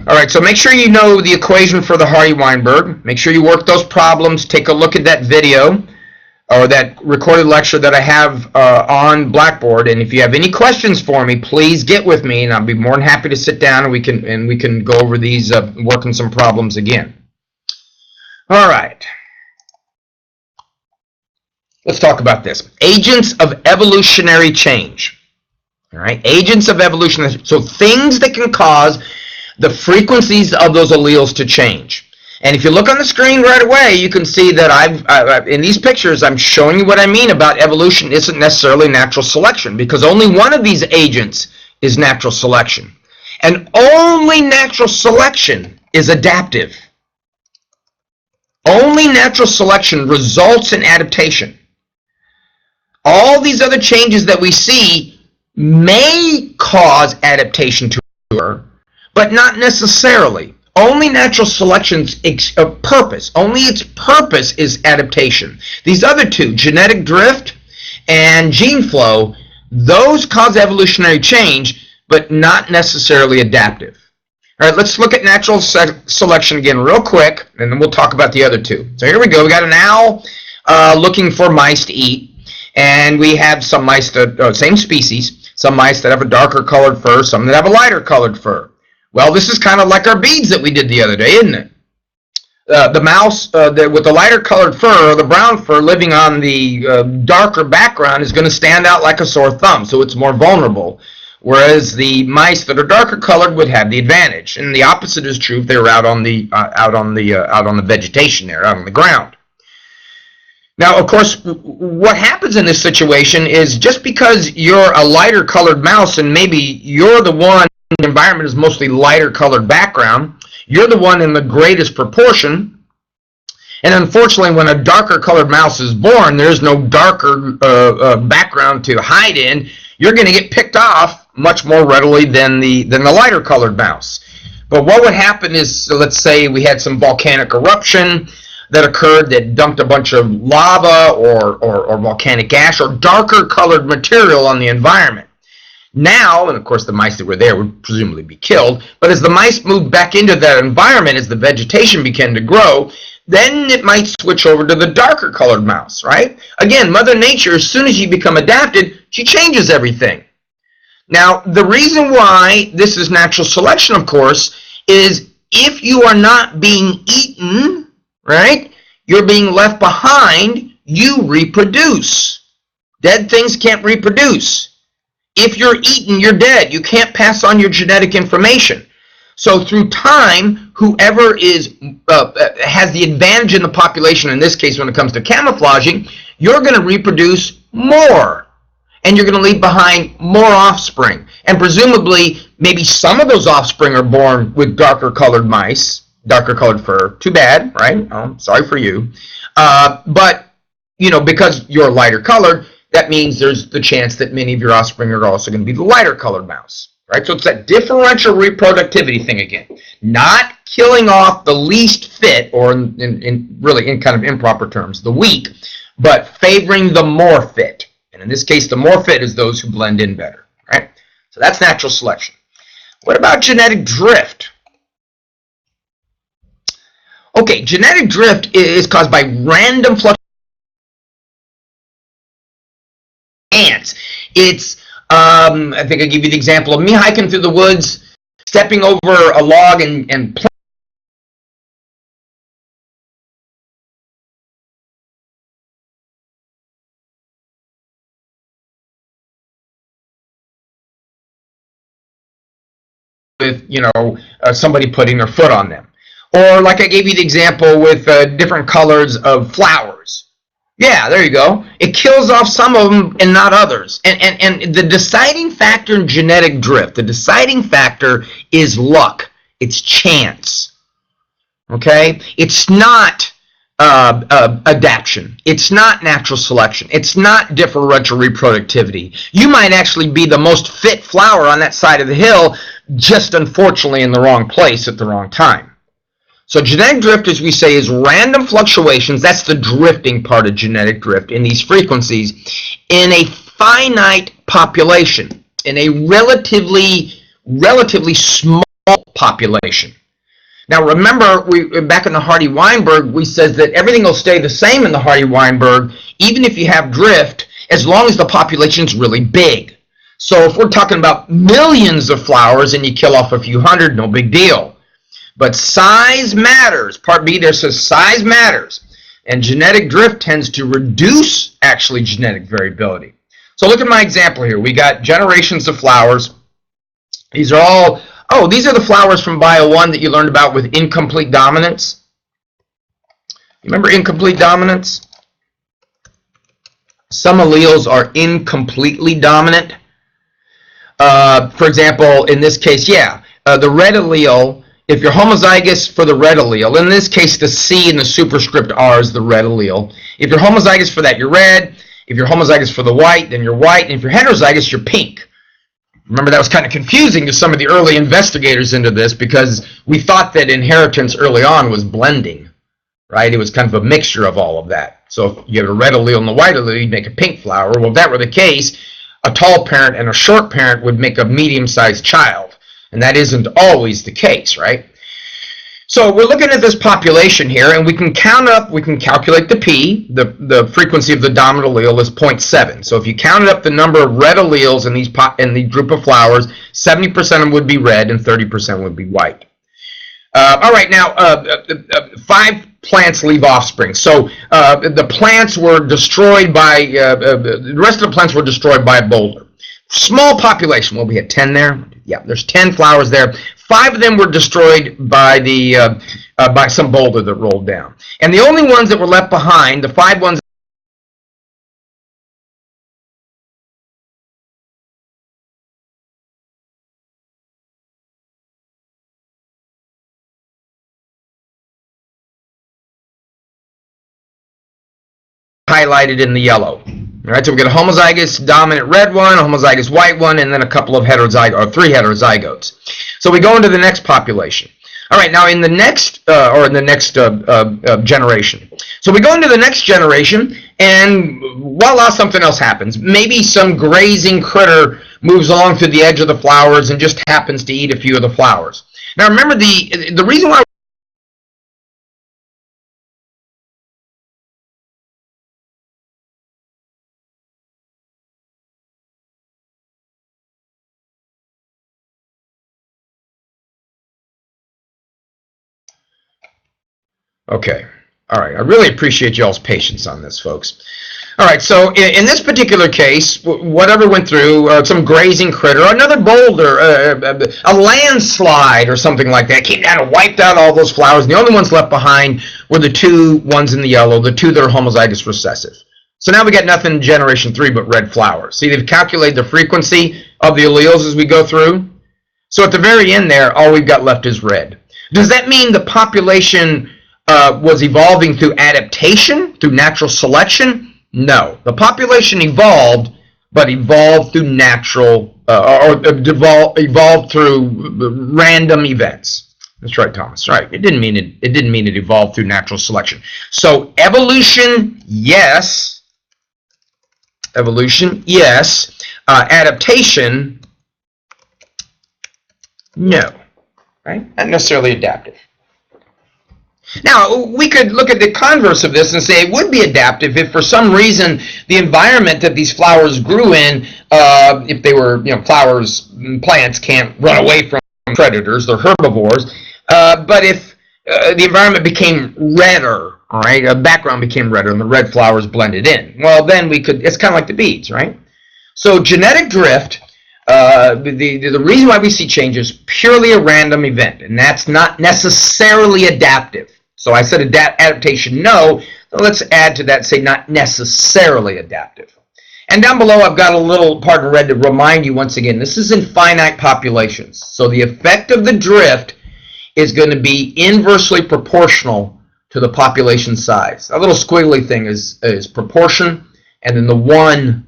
All right, so make sure you know the equation for the Hardy-Weinberg. Make sure you work those problems. Take a look at that video or that recorded lecture that I have on Blackboard. And if you have any questions for me, please get with me, and I'll be more than happy to sit down and we can go over these, working some problems again. All right. Let's talk about this. Agents of evolutionary change. All right, agents of evolution. So things that can cause the frequencies of those alleles to change. And if you look on the screen right away, you can see that in these pictures, I'm showing you what I mean about evolution isn't necessarily natural selection, because only one of these agents is natural selection. And only natural selection is adaptive. Only natural selection results in adaptation. All these other changes that we see may cause adaptation to occur, but not necessarily. Only natural selection's purpose, only its purpose is adaptation. These other two, genetic drift and gene flow, those cause evolutionary change, but not necessarily adaptive. All right, let's look at natural selection again real quick, and then we'll talk about the other two. So here we go. We got an owl looking for mice to eat, and we have some mice that same species, some mice that have a darker colored fur, some that have a lighter colored fur. Well, this is kind of like our beads that we did the other day, isn't it? The mouse with the lighter colored fur, or the brown fur, living on the darker background is going to stand out like a sore thumb, so it's more vulnerable. Whereas the mice that are darker colored would have the advantage, and the opposite is true if they were out on the vegetation there, out on the ground. Now, of course, what happens in this situation is just because you're a lighter colored mouse and maybe you're the one, the environment is mostly lighter colored background, you're the one in the greatest proportion, and unfortunately when a darker colored mouse is born, there's no darker background to hide in, you're going to get picked off much more readily than the lighter colored mouse. But what would happen is, so let's say we had some volcanic eruption that occurred that dumped a bunch of lava or volcanic ash or darker colored material on the environment. Now, and of course the mice that were there would presumably be killed, but as the mice moved back into that environment, as the vegetation began to grow, then it might switch over to the darker colored mouse, right? Again, Mother Nature, as soon as you become adapted, she changes everything. Now, the reason why this is natural selection, of course, is if you are not being eaten, right, you're being left behind, you reproduce. Dead things can't reproduce. If you're eaten, you're dead. You can't pass on your genetic information. So through time, whoever is has the advantage in the population, in this case when it comes to camouflaging, you're going to reproduce more. And you're going to leave behind more offspring. And presumably, maybe some of those offspring are born with darker colored mice, darker colored fur. Too bad, right? Oh, sorry for you. But, you know, because you're lighter colored, that means there's the chance that many of your offspring are also going to be the lighter colored mouse. Right? So it's that differential reproductivity thing again. Not killing off the least fit, or really in kind of improper terms, the weak, but favoring the more fit. And in this case, the more fit is those who blend in better. Right? So that's natural selection. What about genetic drift? Okay, genetic drift is caused by random fluctuations. It's I think I give you the example of me hiking through the woods, stepping over a log and with, somebody putting their foot on them. Or like I gave you the example with different colors of flowers. Yeah, there you go. It kills off some of them and not others. And the deciding factor in genetic drift, the deciding factor is luck. It's chance. Okay? It's not adaptation. It's not natural selection. It's not differential reproductivity. You might actually be the most fit flower on that side of the hill, just unfortunately in the wrong place at the wrong time. So genetic drift, as we say, is random fluctuations. That's the drifting part of genetic drift in these frequencies in a finite population, in a relatively small population. Now remember, back in the Hardy-Weinberg, we said that everything will stay the same in the Hardy-Weinberg, even if you have drift, as long as the population's really big. So if we're talking about millions of flowers and you kill off a few hundred, no big deal. But size matters. Part B there says size matters. And genetic drift tends to reduce, actually, genetic variability. So look at my example here. We got generations of flowers. These are all... Oh, these are the flowers from Bio 1 that you learned about with incomplete dominance. Remember incomplete dominance? Some alleles are incompletely dominant. For example, in this case, the red allele, if you're homozygous for the red allele, in this case the C and the superscript R is the red allele. If you're homozygous for that, you're red. If you're homozygous for the white, then you're white. And if you're heterozygous, you're pink. Remember, that was kind of confusing to some of the early investigators into this because we thought that inheritance early on was blending, right? It was kind of a mixture of all of that. So if you have a red allele and the white allele, you'd make a pink flower. Well, if that were the case, a tall parent and a short parent would make a medium-sized child. And that isn't always the case, right? So we're looking at this population here, and we can count up, we can calculate the P, the frequency of the dominant allele is 0.7. So if you counted up the number of red alleles in the group of flowers, 70% of them would be red and 30% would be white. All right, now 5 plants leave offspring. So the plants were destroyed by, the rest of the plants were destroyed by a boulder. Small population. Well, we had 10 there. Yeah, there's 10 flowers there. 5 of them were destroyed by by some boulder that rolled down. And the only ones that were left behind, the 5 ones highlighted in the yellow. All right, so we get a homozygous dominant red one, a homozygous white one, and then a couple of 3 heterozygotes. So we go into the next population. All right, now in the next generation. So we go into the next generation, and voila, something else happens. Maybe some grazing critter moves along through the edge of the flowers and just happens to eat a few of the flowers. Now remember, the reason why okay. All right. I really appreciate y'all's patience on this, folks. All right. So in this particular case, whatever went through, some grazing critter, another boulder, a landslide or something like that came down and wiped out all those flowers. And the only ones left behind were the 2 ones in the yellow, the 2 that are homozygous recessive. So now we got nothing in generation 3 but red flowers. See, they've calculated the frequency of the alleles as we go through. So at the very end there, all we've got left is red. Does that mean the population was evolving through adaptation, through natural selection? No. The population evolved, but evolved through natural, evolved through random events. That's right, Thomas. Right. It didn't mean it evolved through natural selection. So evolution, yes. Evolution, yes. Adaptation, no. Right? Not necessarily adaptive. Now, we could look at the converse of this and say it would be adaptive if for some reason the environment that these flowers grew in, if they were, flowers, plants can't run away from predators, they're herbivores, but if the environment became redder, all right, a background became redder and the red flowers blended in, well, then we could, it's kind of like the beads, right? So genetic drift, the reason why we see change is purely a random event, and that's not necessarily adaptive. So I said adaptation, no. So let's add to that, say not necessarily adaptive. And down below, I've got a little part in red to remind you once again, this is in finite populations. So the effect of the drift is going to be inversely proportional to the population size. A little squiggly thing is proportion, and then the 1,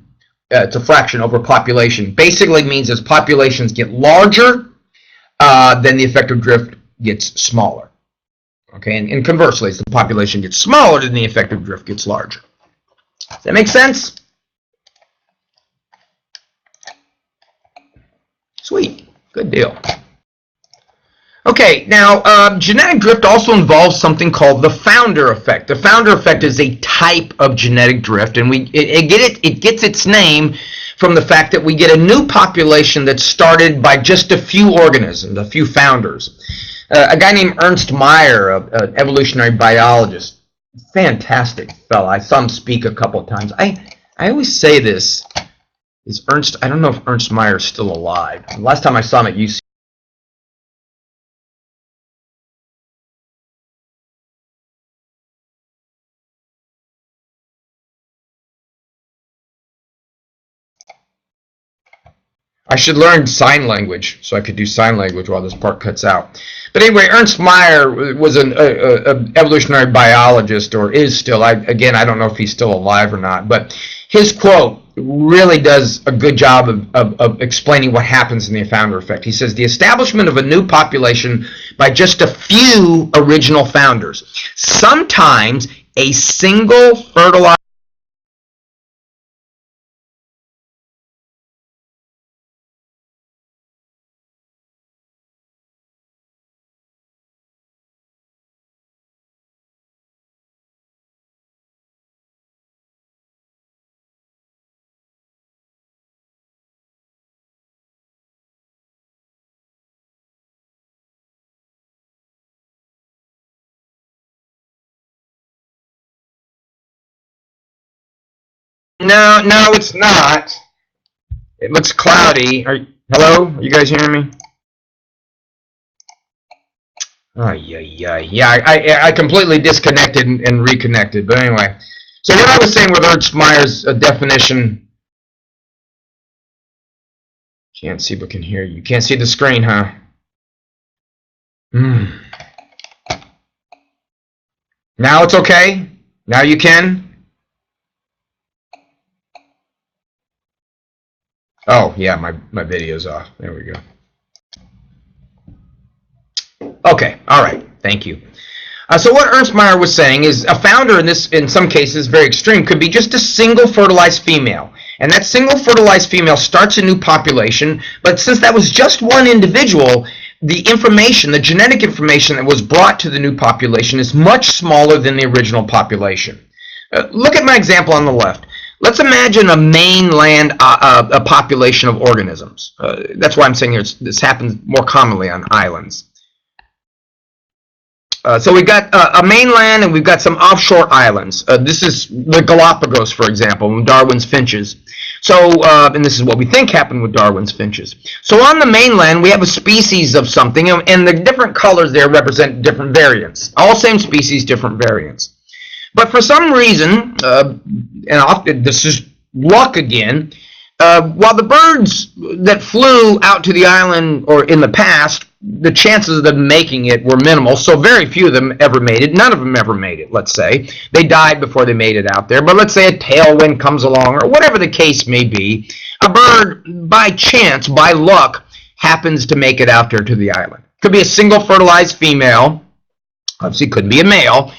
it's a fraction over population. Basically means as populations get larger, then the effect of drift gets smaller. Okay, and conversely, as the population gets smaller, then the effect of drift gets larger. Does that make sense? Sweet, good deal. Okay, now genetic drift also involves something called the founder effect. The founder effect is a type of genetic drift, and it gets its name from the fact that we get a new population that's started by just a few organisms, a few founders. A guy named Ernst Mayr, an evolutionary biologist, fantastic fella. I saw him speak a couple of times. I always say this, is Ernst, I don't know if Ernst Mayr is still alive. The last time I saw him at UC. I should learn sign language so I could do sign language while this part cuts out. But anyway, Ernst Mayr was an evolutionary biologist, or is still. Again, I don't know if he's still alive or not, but his quote really does a good job of explaining what happens in the founder effect. He says, the establishment of a new population by just a few original founders. Sometimes a single fertilized No, it's not. It looks cloudy. Hello? Are you guys hearing me? Oh, yeah. I completely disconnected and reconnected. But anyway, so what I was saying with Ernst Mayr's definition. Can't see but can hear you. Can't see the screen, huh? Now it's okay? Now you can? Oh, yeah, my video's off. There we go. Okay, all right, thank you. So what Ernst Mayr was saying is a founder in some cases, very extreme, could be just a single fertilized female. And that single fertilized female starts a new population, but since that was just one individual, the information, the genetic information that was brought to the new population is much smaller than the original population. Look at my example on the left. Let's imagine a mainland a population of organisms. That's why I'm saying this happens more commonly on islands. So we've got a mainland and we've got some offshore islands. This is the Galapagos, for example, Darwin's finches. So, and this is what we think happened with Darwin's finches. So on the mainland, we have a species of something, and the different colors there represent different variants. All same species, different variants. But for some reason, and this is luck again, while the birds that flew out to the island or in the past, the chances of them making it were minimal, so very few of them ever made it. None of them ever made it, let's say. They died before they made it out there, but let's say a tailwind comes along, or whatever the case may be, a bird, by chance, by luck, happens to make it out there to the island. Could be a single fertilized female, obviously could be a male,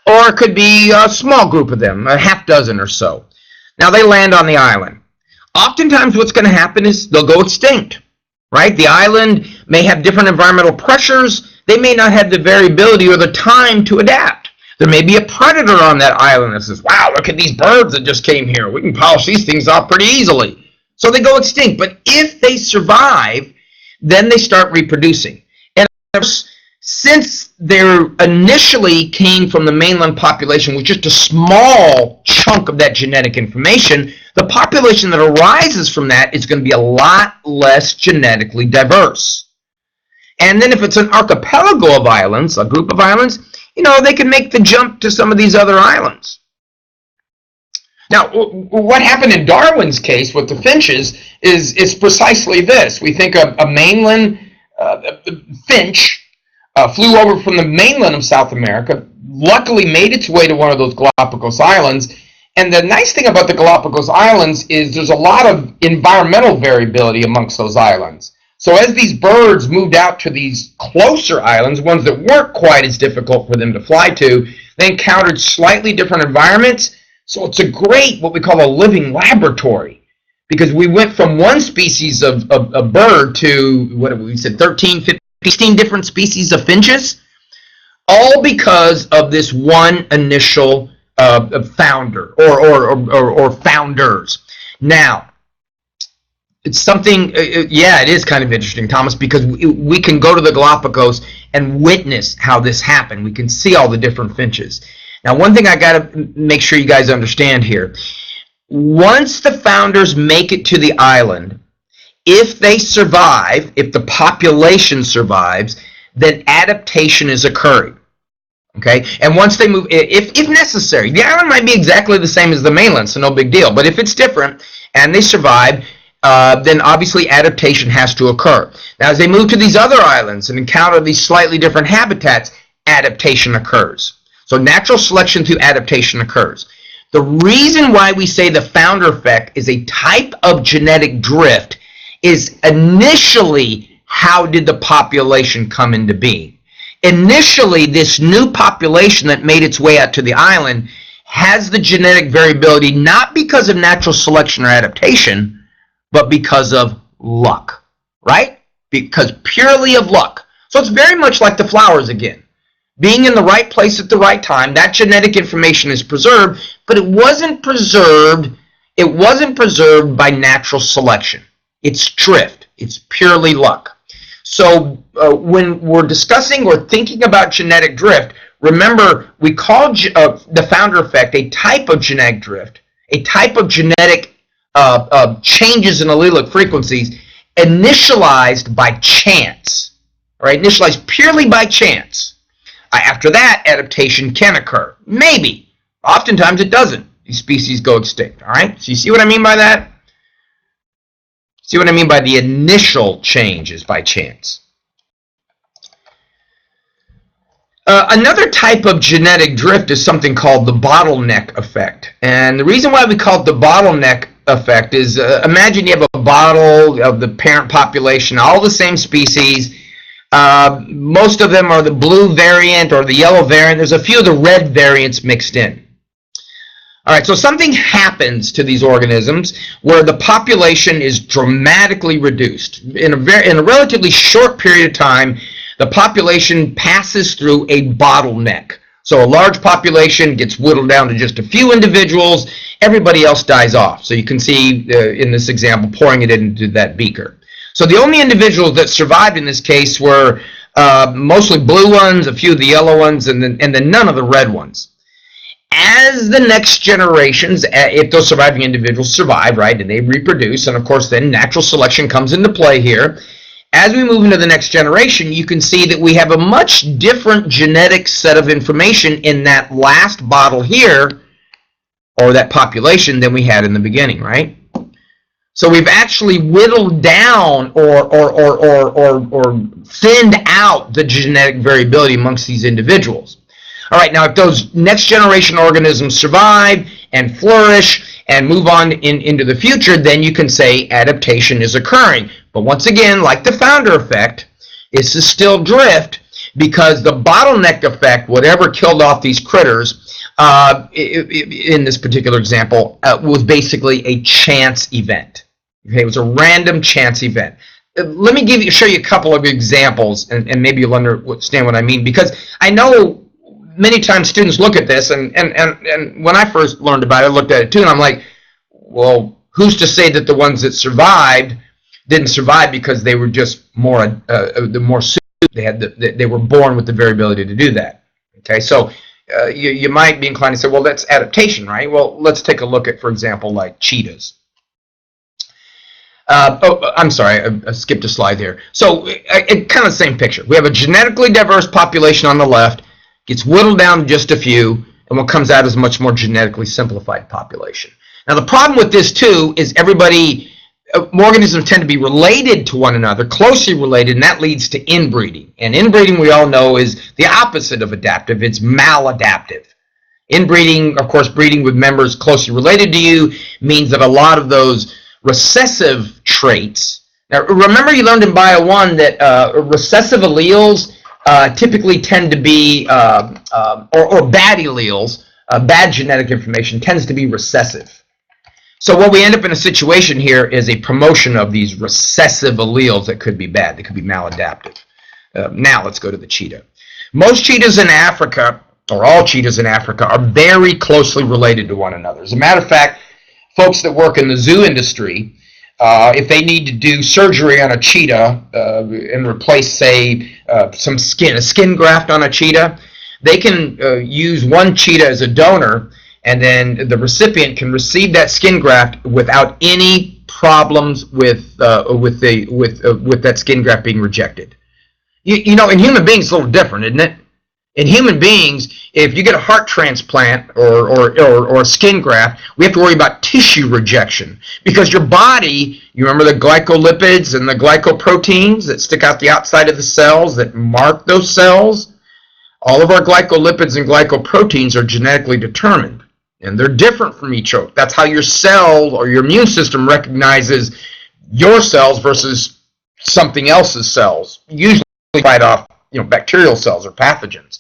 or it could be a small group of them, a half dozen or so. Now they land on the island. Oftentimes what's going to happen is they'll go extinct. Right? The island may have different environmental pressures. they may not have the variability or the time to adapt. There may be a predator on that island that says, wow, look at these birds that just came here. We can polish these things off pretty easily. So they go extinct. But if they survive, then they start reproducing. And of course, since they initially came from the mainland population with just a small chunk of that genetic information, the population that arises from that is going to be a lot less genetically diverse. And then if it's an archipelago of islands, a group of islands, you know, they can make the jump to some of these other islands. Now, what happened in Darwin's case with the finches is precisely this. We think a mainland finch flew over from the mainland of South America, luckily made its way to one of those Galapagos Islands. And the nice thing about the Galapagos Islands is there's a lot of environmental variability amongst those islands. So as these birds moved out to these closer islands, ones that weren't quite as difficult for them to fly to, they encountered slightly different environments. So it's a great, what we call a living laboratory, because we went from one species of bird to, what we said, 13, 15, 16 different species of finches, all because of this one initial founder or founders. Now, it's something, yeah, it is kind of interesting, Thomas, because we can go to the Galapagos and witness how this happened. We can see all the different finches. Now, one thing I got to make sure you guys understand here. Once the founders make it to the island, if they survive, if the population survives, then adaptation is occurring. Okay? And once they move, if necessary, the island might be exactly the same as the mainland, so no big deal. But if it's different and they survive, then obviously adaptation has to occur. Now, as they move to these other islands and encounter these slightly different habitats, adaptation occurs. So natural selection through adaptation occurs. The reason why we say the founder effect is a type of genetic drift is initially, how did the population come into being? Initially, this new population that made its way out to the island has the genetic variability not because of natural selection or adaptation, but because of luck, right? Because purely of luck. So it's very much like the flowers again. Being in the right place at the right time, that genetic information is preserved, but it wasn't preserved by natural selection. It's drift. It's purely luck. So when we're discussing or thinking about genetic drift, remember we call the founder effect a type of genetic drift, a type of genetic changes in allelic frequencies initialized by chance, right? Initialized purely by chance. After that, adaptation can occur. Maybe. Oftentimes it doesn't. These species go extinct, all right? So you see what I mean by that? See what I mean by the initial changes by chance? Another type of genetic drift is something called the bottleneck effect. And the reason why we call it the bottleneck effect is, imagine you have a bottle of the parent population, all the same species. Most of them are the blue variant or the yellow variant. There's a few of the red variants mixed in. All right, so something happens to these organisms where the population is dramatically reduced. In a relatively short period of time, the population passes through a bottleneck. So a large population gets whittled down to just a few individuals. Everybody else dies off. So you can see in this example pouring it into that beaker. So the only individuals that survived in this case were mostly blue ones, a few of the yellow ones, and then none of the red ones. As the next generations, if those surviving individuals survive, right, and they reproduce, and of course then natural selection comes into play here, as we move into the next generation, you can see that we have a much different genetic set of information in that last bottle here, or that population, than we had in the beginning, right? So we've actually whittled down or thinned out the genetic variability amongst these individuals. All right, now if those next generation organisms survive and flourish and move on into the future, then you can say adaptation is occurring. But once again, like the founder effect, this is still drift because the bottleneck effect, whatever killed off these critters, in this particular example, was basically a chance event. Okay, it was a random chance event. let me show you a couple of examples, and maybe you'll understand what I mean, because I know many times students look at this, and when I first learned about it, I looked at it too, and I'm like, well, who's to say that the ones that survived didn't survive because they were just more they were born with the variability to do that. Okay, so you might be inclined to say, well, that's adaptation, right? Well, let's take a look at, for example, like cheetahs. I'm sorry, I skipped a slide there. So kind of the same picture. We have a genetically diverse population on the left, gets whittled down to just a few, and what comes out is a much more genetically simplified population. Now the problem with this too is organisms tend to be related to one another, closely related, and that leads to inbreeding. And inbreeding, we all know, is the opposite of adaptive. It's maladaptive. Inbreeding, of course, breeding with members closely related to you, means that a lot of those recessive traits. Now, remember you learned in Bio 1 that recessive alleles typically tend to be, or bad alleles, bad genetic information tends to be recessive. So what we end up in a situation here is a promotion of these recessive alleles that could be bad, that could be maladaptive. Now let's go to the cheetah. Most cheetahs in Africa, or all cheetahs in Africa, are very closely related to one another. As a matter of fact, folks that work in the zoo industry, if they need to do surgery on a cheetah and replace, say, a skin graft on a cheetah, they can use one cheetah as a donor, and then the recipient can receive that skin graft without any problems with that skin graft being rejected. You know, in human beings, it's a little different, isn't it? In human beings, if you get a heart transplant or a skin graft, we have to worry about tissue rejection, because your body, you remember the glycolipids and the glycoproteins that stick out the outside of the cells that mark those cells? All of our glycolipids and glycoproteins are genetically determined, and they're different from each other. That's how your cell or your immune system recognizes your cells versus something else's cells, usually fight off, bacterial cells or pathogens.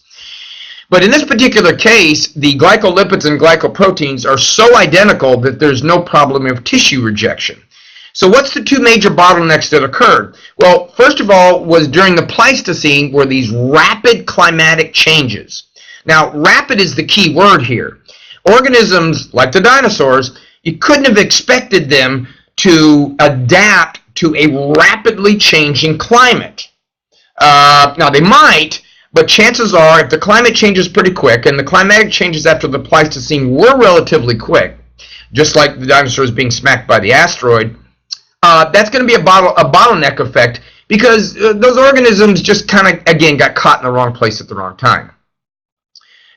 But in this particular case, the glycolipids and glycoproteins are so identical that there's no problem of tissue rejection. So what's the two major bottlenecks that occurred? Well, first of all, was during the Pleistocene were these rapid climatic changes. Now, rapid is the key word here. Organisms, like the dinosaurs, you couldn't have expected them to adapt to a rapidly changing climate. Now, they might, but chances are, if the climate changes pretty quick, and the climatic changes after the Pleistocene were relatively quick, just like the dinosaurs being smacked by the asteroid, that's going to be a bottleneck effect, because those organisms just kind of, again, got caught in the wrong place at the wrong time.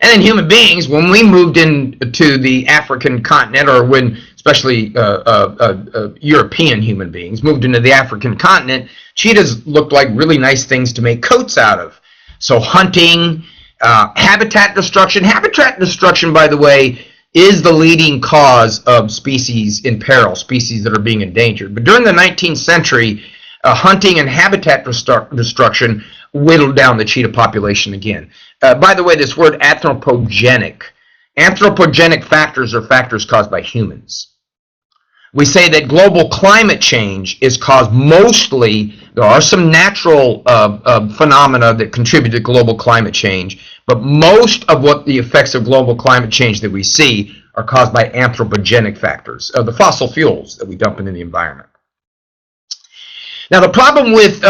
And then human beings, when we moved into the African continent, or when especially European human beings moved into the African continent, cheetahs looked like really nice things to make coats out of. So hunting, habitat destruction. Habitat destruction, by the way, is the leading cause of species in peril, species that are being endangered. But during the 19th century, hunting and habitat destruction whittled down the cheetah population again. By the way, this word anthropogenic factors are factors caused by humans. We say that global climate change is caused mostly, there are some natural phenomena that contribute to global climate change, but most of what the effects of global climate change that we see are caused by anthropogenic factors, the fossil fuels that we dump into the environment. Now, the problem with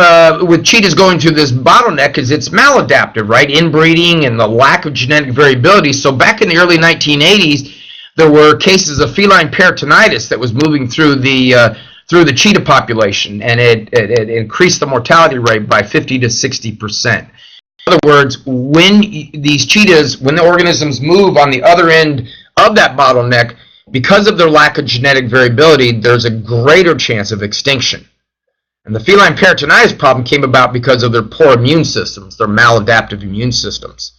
cheetahs going through this bottleneck is it's maladaptive, right? Inbreeding and the lack of genetic variability. So back in the early 1980s, there were cases of feline peritonitis that was moving through the cheetah population, and it increased the mortality rate by 50 to 60%. In other words, when these cheetahs, when the organisms move on the other end of that bottleneck, because of their lack of genetic variability, there's a greater chance of extinction. And the feline peritonitis problem came about because of their poor immune systems, their maladaptive immune systems.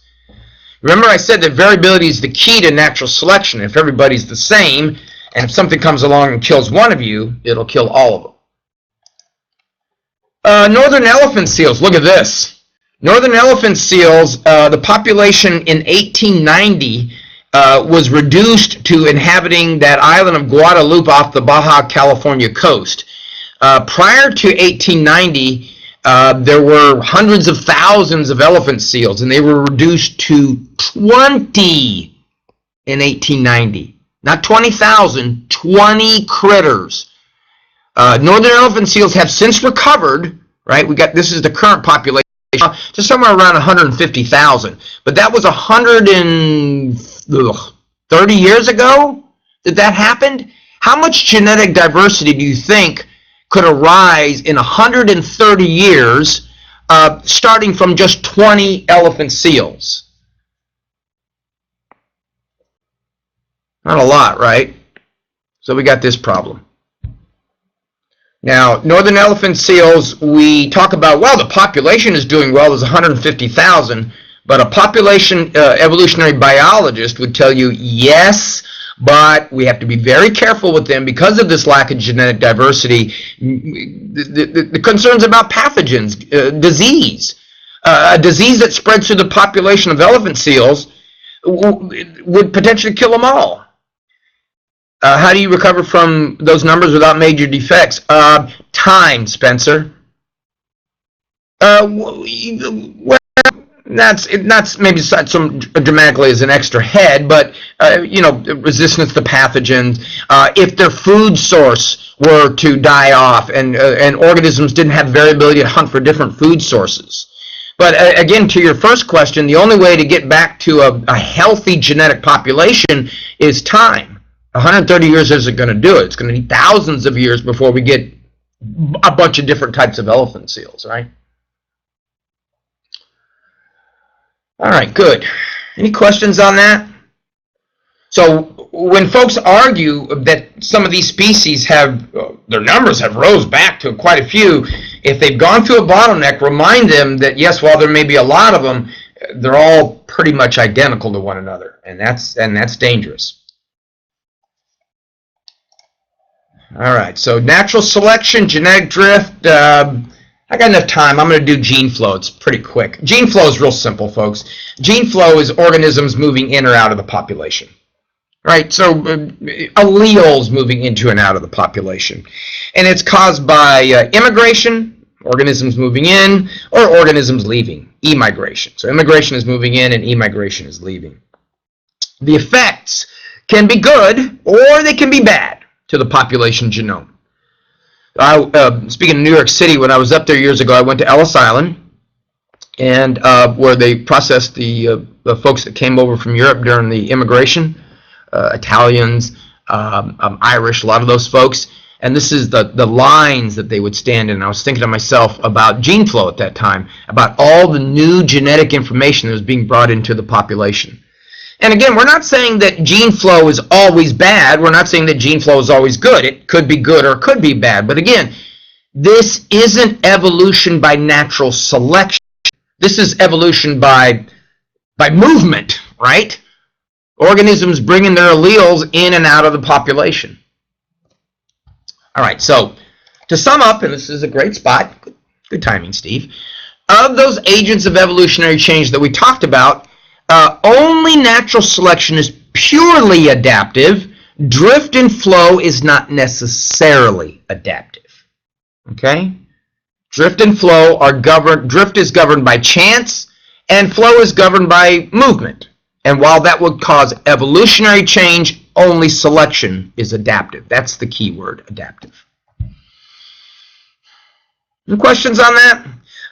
Remember I said that variability is the key to natural selection. If everybody's the same, and if something comes along and kills one of you, it'll kill all of them. Northern elephant seals, look at this. Northern elephant seals, the population in 1890 was reduced to inhabiting that island of Guadalupe off the Baja California coast. Prior to 1890, there were hundreds of thousands of elephant seals, and they were reduced to 20 in 1890. Not 20,000, 20 critters. Northern elephant seals have since recovered, right? This is the current population, to somewhere around 150,000. But that was 130 years ago that happened. How much genetic diversity do you think could arise in 130 years, starting from just 20 elephant seals? Not a lot, right? So we got this problem. Now, northern elephant seals, we talk about, well, the population is doing well, there's 150,000, but a population evolutionary biologist would tell you, yes, but we have to be very careful with them because of this lack of genetic diversity. The concerns about pathogens, disease, a disease that spreads through the population of elephant seals would potentially kill them all. How do you recover from those numbers without major defects? Time, Spencer. Well, that's maybe some dramatically as an extra head, but resistance to pathogens. If their food source were to die off, and organisms didn't have variability to hunt for different food sources. But again, to your first question, the only way to get back to a healthy genetic population is time. 130 years isn't going to do it. It's going to need thousands of years before we get a bunch of different types of elephant seals, right? All right, good. Any questions on that? So when folks argue that some of these species have, their numbers have rose back to quite a few, if they've gone through a bottleneck, remind them that, yes, while there may be a lot of them, they're all pretty much identical to one another, and that's dangerous. All right, so natural selection, genetic drift. I got enough time. I'm going to do gene flow. It's pretty quick. Gene flow is real simple, folks. Gene flow is organisms moving in or out of the population. Right, so alleles moving into and out of the population. And it's caused by immigration, organisms moving in, or organisms leaving, emigration. So immigration is moving in and emigration is leaving. The effects can be good or they can be bad to the population genome. Speaking of New York City, when I was up there years ago, I went to Ellis Island, and where they processed the folks that came over from Europe during the immigration, Italians, Irish, a lot of those folks. And this is the lines that they would stand in. I was thinking to myself about gene flow at that time, about all the new genetic information that was being brought into the population. And again, we're not saying that gene flow is always bad. We're not saying that gene flow is always good. It could be good or it could be bad. But again, this isn't evolution by natural selection. This is evolution by movement, right? Organisms bringing their alleles in and out of the population. All right, so to sum up, and this is a great spot, good timing, Steve, of those agents of evolutionary change that we talked about, only natural selection is purely adaptive. Drift and flow is not necessarily adaptive. Okay? Drift and flow are governed, drift is governed by chance, and flow is governed by movement. And while that would cause evolutionary change, only selection is adaptive. That's the key word, adaptive. Any questions on that?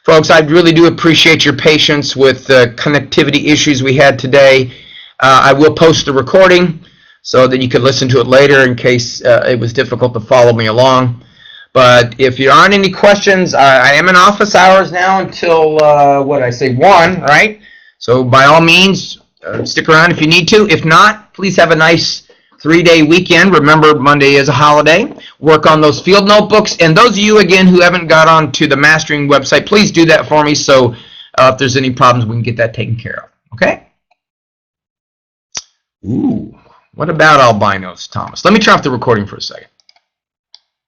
Folks, I really do appreciate your patience with the connectivity issues we had today. I will post the recording so that you can listen to it later in case it was difficult to follow me along. But if there aren't any questions, I am in office hours now until, 1, right? So by all means, stick around if you need to. If not, please have a nice 3-day weekend. Remember, Monday is a holiday. Work on those field notebooks. And those of you, again, who haven't got onto the mastering website, please do that for me so if there's any problems, we can get that taken care of. Okay? Ooh, what about albinos, Thomas? Let me turn off the recording for a second.